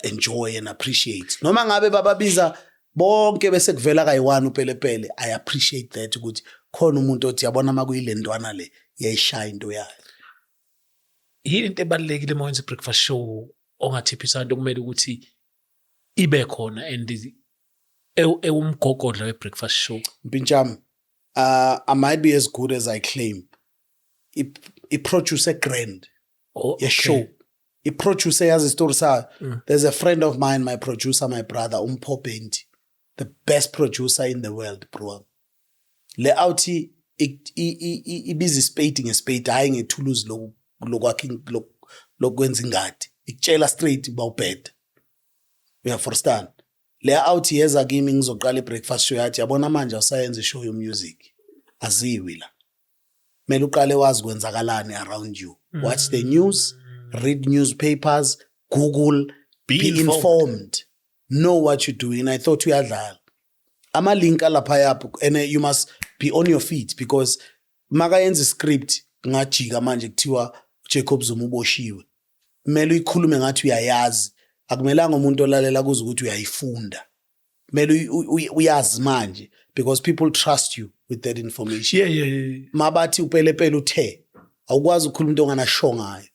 enjoy and appreciate. Noma ngabe bababiza bonke bese kuvela kayi1 upelepele, I appreciate that ukuthi khona umuntu othi yabona makuyile ntwana le yayishaya into yayo. Yini into ebalekile manje breakfast show ongathiphisa into kumele ukuthi ibe khona and umgogodla we breakfast show. Mpintshami, I might be as good as I claim. It produce a grand. A show. It produce as a story. There's a friend of mine, my producer, my brother, Popenti, the best producer in the world, bro. Leouti, busy spading a spade, dying a Toulouse working ingadi. Ikutshela straight about bed. We have understand. Leouti yeza gaming zoqala breakfast show yathi yabona manje usayenza show yo music. Aziwi la. Mele uqale wazi kwenzakalani around you. Watch the news, read newspapers, Google, be informed. Know what you're doing. I thought uyadlala. Ama link alapha yapho, and you must be on your feet because makayenza script ngajika manje kuthiwa Jacob Zuma uboshiwe. Mele uyikhulume ngathi uyayazi. Akumelanga umuntu olalela kuze ukuthi uyayifunda. Mele uyazi manje because people trust you with that information. Mabathi upelepele uthe awukwazi ukukhuluma into onganasho ngayo.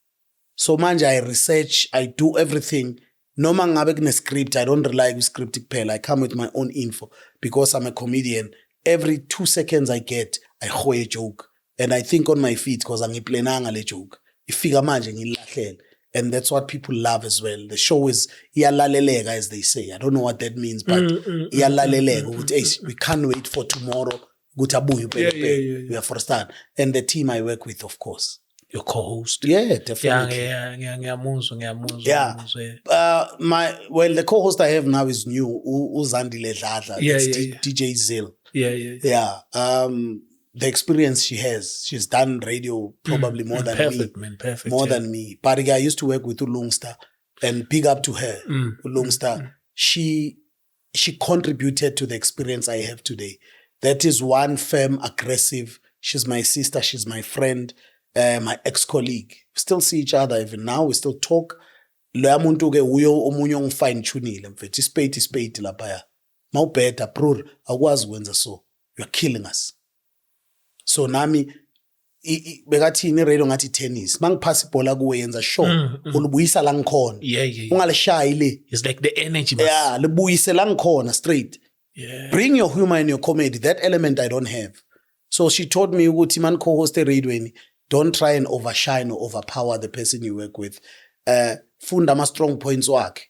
So manje I research, I do everything. Noma ngabe kune script, I don't rely on script kuphela. I come with my own info because I'm a comedian. Every 2 seconds I get, I hoye a joke. And I think on my feet because angiplananga le joke. Ifika manje ngilahlele. And that's what people love as well. The show is iyalalelega, as they say. I don't know what that means, but iyalalelega. We can't wait for tomorrow. We have for start. And the team I work with, of course. your co-host. Yeah, definitely. Ngiyamuzwa. Yeah. ngiyamuzwa. The co-host I have now is new, Uzandile Dladla. Yeah, It's yeah. DJ Zill. Yeah. The experience she's done radio probably more than Perfect, me. man. Perfect. More yeah. than me. But I used to work with Ulungstar, and big up to her. Ulungstar. She contributed to the experience I have today. That is one firm, aggressive. She's my sister. She's my friend, my ex-colleague. We still see each other even now. We still talk. Loya muntu ke uyo omunye ongifine tunile mfethu ispade laphaya. Mawubheda bror akwazi ukwenza so. You are killing us. So nami bekathini radio ngathi tennis. Mangiphasa ibhola kuwe yenza sure ulibuyisa la ngikhona. Yeah. Ungalishayi le. It's like the energy. Man. Yeah, libuyise la ngikhona straight. Yeah. Bring your humor and your comedy. That element I don't have. So she told me ukuthi man co-host radio, don't try and overshine or overpower the person you work with. Funda ama strong points wakhe.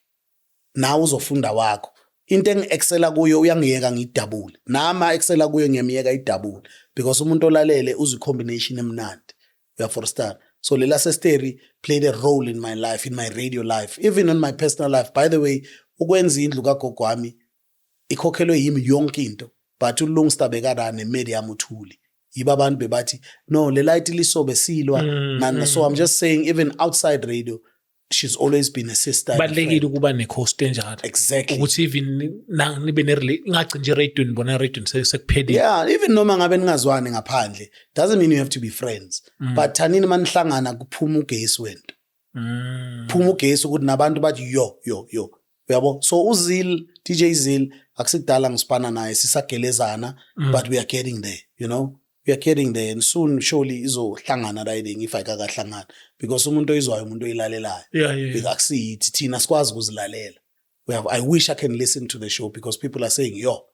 Nawe uzofunda wakho. Into engiexcela kuyo uyangiyeka ngidouble. Nama excela kuyo ngiyamiyeka idouble because umuntu olalele uzi combination emnandi. You are for start. So Lela Sesteri played a role in my life, in my radio life, even in my personal life. By the way, ukwenza indlu kagogo wami ikhokhelwe yimi yonke into, but uLungstar bekada nemedia muthuli. Yiba abantu bebathi no le light lisobe silwa. So I'm just saying even outside radio she's always been a sister. Balekile ukuba ne-host enjalo. Exactly. Ukuthi even nibe ngagcina nje radio nibona radio sekuphelile. Yeah, even noma ngabe ningazwani ngaphandle doesn't mean you have to be friends. But thanini manihlangana kuphuma ugesi wento. Phuma ugesi ukuthi nabantu bathi yo. Uyabo? So uZil, DJ Zil akusikudala ngisipana naye sisagelezana but we are getting there, you know? We are getting there and soon surely izohlangana riding if ayikakahlangana because umuntu oyizwayo umuntu oyilalelayo. Yeah. Akusiyithi thina sikwazi ukuzilalela. I wish I can listen to the show because people are saying yo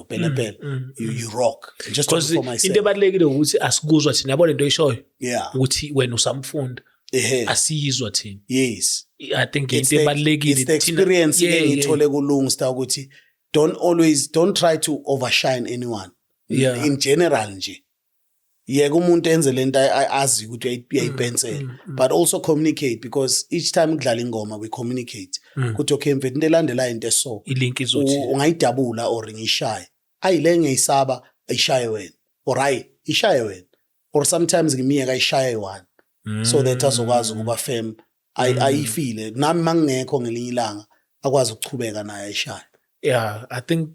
pele you rock. Just because for myself. into ebalekile ukuthi asikuzwa thina yabo lento oyishoyo. Yeah. Ukuthi wena usamfunda. Asiyizwa thina. Yes. I think into ebalekile it's the experience ngithole kuLungstar ukuthi don't try to overshine anyone. Yeah. In general nje. Yeke umuntu enze lento azi ukuthi uyayipensela but also communicate because each time udlala ingoma we communicate. Kuthi okay mfethu into elandelayo into eso. Ilink izothi ungayidabula or ngiyishaye. Ayile ngiyisaba ayishaye wena. Or ishaye wena. Or sometimes ngimiyeka ayishaye one. So that azokwazi ukuba firm ayifile nami mangekho ngelinye ilanga akwazi ukuchubeka naye ayishaye. Yeah, I think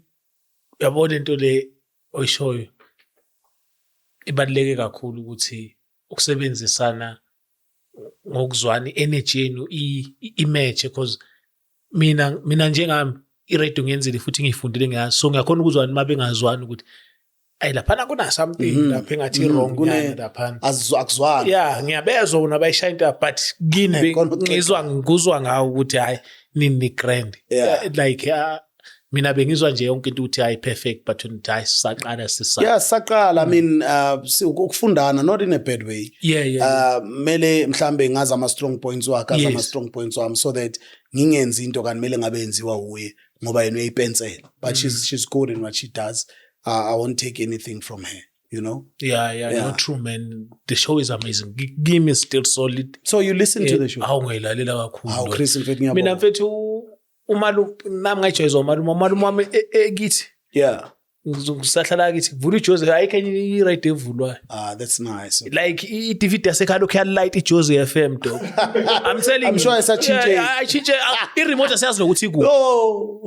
yabona into le oyishoyo ibaluleke kakhulu ukuthi ukusebenzisana ngokuzwana energy yenu imatch because mina njengami iradio ngiyenzile futhi ngifundile ngaso so ngiyakhona ukuzwana uma bengazwani ukuthi laphana kuna something lapha engathi wrong yana laphana akuzwani. Yeah, ngiyabezwa una bayishaya into but kini ngizwa ngawo ukuthi hayi nini grand like mina bengizwa nje yonke into ukuthi hayi perfect but hayi saqala saqala I mean ukufundana not in a bad way. Mele mhlambe ngaza ama strong points wakhe ama strong points wami so that ngingenzi into kanti mele ngabe yenziwa uye ngoba yena uyayipensela but she's good in what she does. I won't take anything from her, you know. Yeah. No, true, man. The show is amazing. Game is still solid. So you listen to the show? How ngayilalela kakhulu. How Chris mfethu ngiyabona. Mina mfethu umalu nami ngayijoyeza umalu wami ekithi. Yeah. Ngisahlala kithi vula iJozi ayikho enye iradio evulwa. That's nice. Like i-DVD yasekhalo khe light iJozi FM dog. I'm telling I'm sure isachinje. I change i-remote asiyazi nokuthi ku. Oh.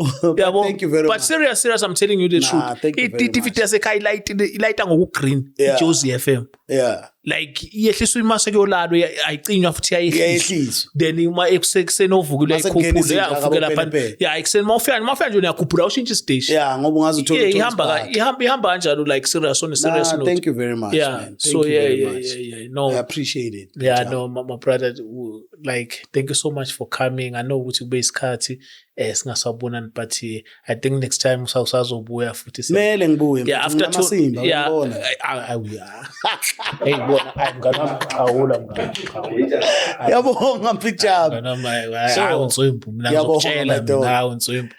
Thank you very much. But serious I'm telling you the truth. I-DVD yasekhaya ilighta ngokugreen iJozi FM. Yeah. Like iyehliswa imasa kuyolalo ayicinywa futhi ayehliswa. Then uma ekuseni ovukile ayikhuphula yavukela phansi. Yeah, ekuseni mawufika nje uyakhuphula ushintshe stage. Yeah, ngoba ungazi uthola ihamba kanjalo like serious on a serious note. Thank you very much, man. So yeah. No, I appreciate it. Yeah, no, my brother, like, thank you so much for coming. I know ukuthi kube isikhathi singasabonani but I think next time usazobuya futhi. Mele ngibuye. Yeah, after two. Yeah, hey, bona ayimngana yabonga mfitshaba. Hayi uNtswembu mina ngizokutshela mina uNtswembu.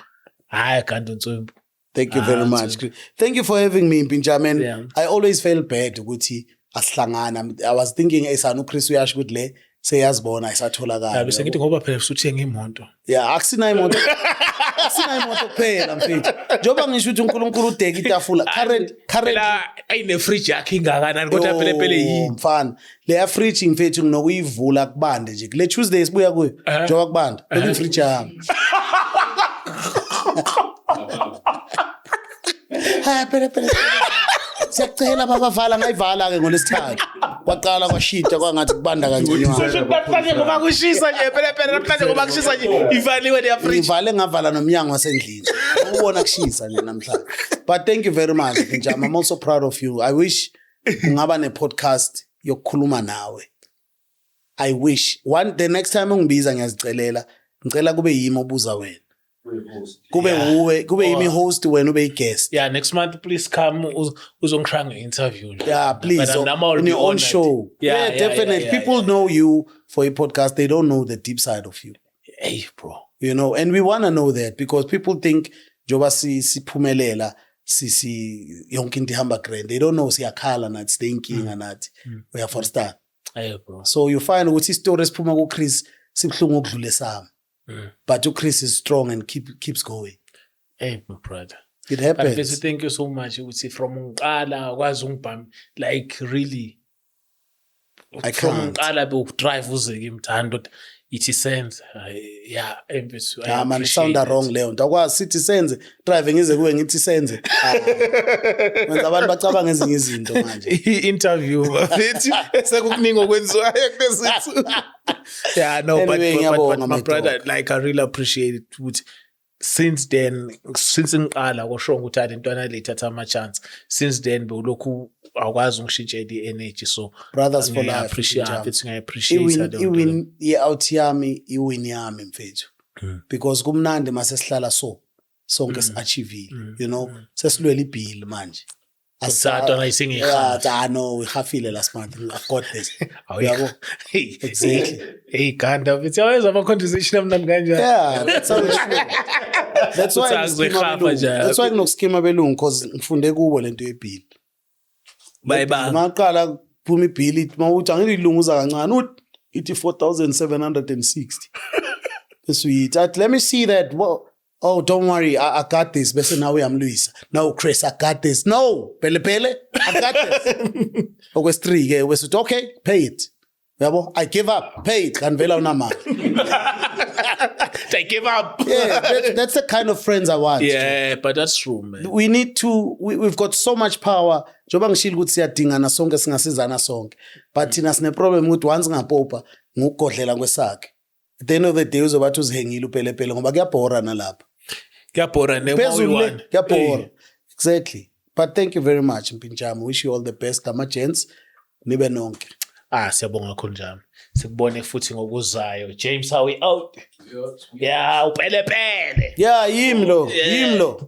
Hayi kanti uNtswembu. Thank you very much. Thank you for having me, Pinjaman. I always felt bad ukuthi asihlangana. I was thinking esana uChris uyasho ukuthi le seyazibona ayisatholakala. Bese ngithi ngoba phela usuthenga imoto. Yeah, akusina imoto. Akusina imoto kuphela mfethu. Njoba ngisho ukuthi uNkulunkulu udeka itafula. Current La ayine fridge yakhe ingakanani kodwa phela yini? Mfana, le fridge mfethu nginokuyivula kubande nje. Le Tuesday sibuya kuyo. Njoba kubanda. Beka ifridge yami. Ha phela. Siyacela babavala ngayivala ke ngolesithathu. Kwaqala kwashita kwangathi kubanda kancane. Namhlanje ngoba kushisa nje phela namhlanje ngoba kushisa nje ivaliwe le fridge. Ngivale ngavala nomnyango wasendlini. Ubona kushisa nje namhlanje. But thank you very much Njama. I'm also proud of you. I wish ungaba ne podcast yokukhuluma nawe. I wish the next time ungibiza ngiyazicelela ngicela kube yimi obuza wena. Kube yimi host wena ube guest. Yeah, next month please come uzongishaya nge-interview. Yeah, please. On On your own show. Yeah, definitely. People know you for a podcast. They don't know the deep side of you. Hey, bro. You know, and we want to know that because people think Joba siphumelela yonke into ihamba grand. They don't know siyakhala nathi stinking nathi. We are for start. Hey, bro. So you find ukuthi story siphuma ku Chris sibhlungu ukudlule sami. But Chris is strong and keeps going. Hey, my brother. It happens. But thank you so much. Ukuthi from uqala kwazi ungibham like really. I from can't. uqala drive uze kimthando ithi sense. Yeah, emphasis. Yeah, man, sound wrong leyo nto. Akwazi sithi senze driving ize kuwe ngithi senze. Wenza abantu bacabanga ezinye izinto manje. Interview bafithi sekukuningi okwenziwayo kulesithi. Yeah, no, Anyway, but my brother, like I really appreciate it. Since then, since ngiqala kwasho ukuthi alentwana lethatha ama chance. Since then bewulokhu akwazi ungishintshe the energy so Brothers for life. I appreciate it. Iwin out yami iwin yami mfethu. Because kumnandi mase sihlala sonke si-achieve, you know, sesilwela ibill manje. Asatona isingi. Yeah, no, we hafile last month. I've got this. Yabo. Exactly. Hey, ganda bithi aweza ama conversation amnandi kanjani. Yeah, that's how it should. That's why nginokuskema belungu because ngifunde kubo lento yebill. Bye. Maqala kuphuma ibill ithi mawuthi angililunguza kancane uthi ithi 4760. Sweet. Let me see that. Oh, don't worry. I got this. Bese nawe uyamlwisa. No, Chris, I got this. No, pele. I got this. Okwes 3 ke wesithi okay, pay it. Yabo, I give up. Pay it. Kanvela unamali. They give up. Yeah, that's the kind of friends I want. Yeah, but that's true, man. We need to we've got so much power. Njoba ngishilo ukuthi siyadingana sonke singasizana sonke. But thina sine problem ukuthi once ngapopa ngokugodlela kwesakhe. At the end of the day uzobathi uzihengile upele ngoba kuyabhora nalapha. Kuyabhora Phezulu kuyabhora. Exactly. But thank you very much Mpinjama. Wish you all the best ama-gents. Nibe nonke. Siyabonga kakhulu njalo. Sikubone futhi ngokuzayo. James, how we out? Yeah, upele. Yeah, yimlo.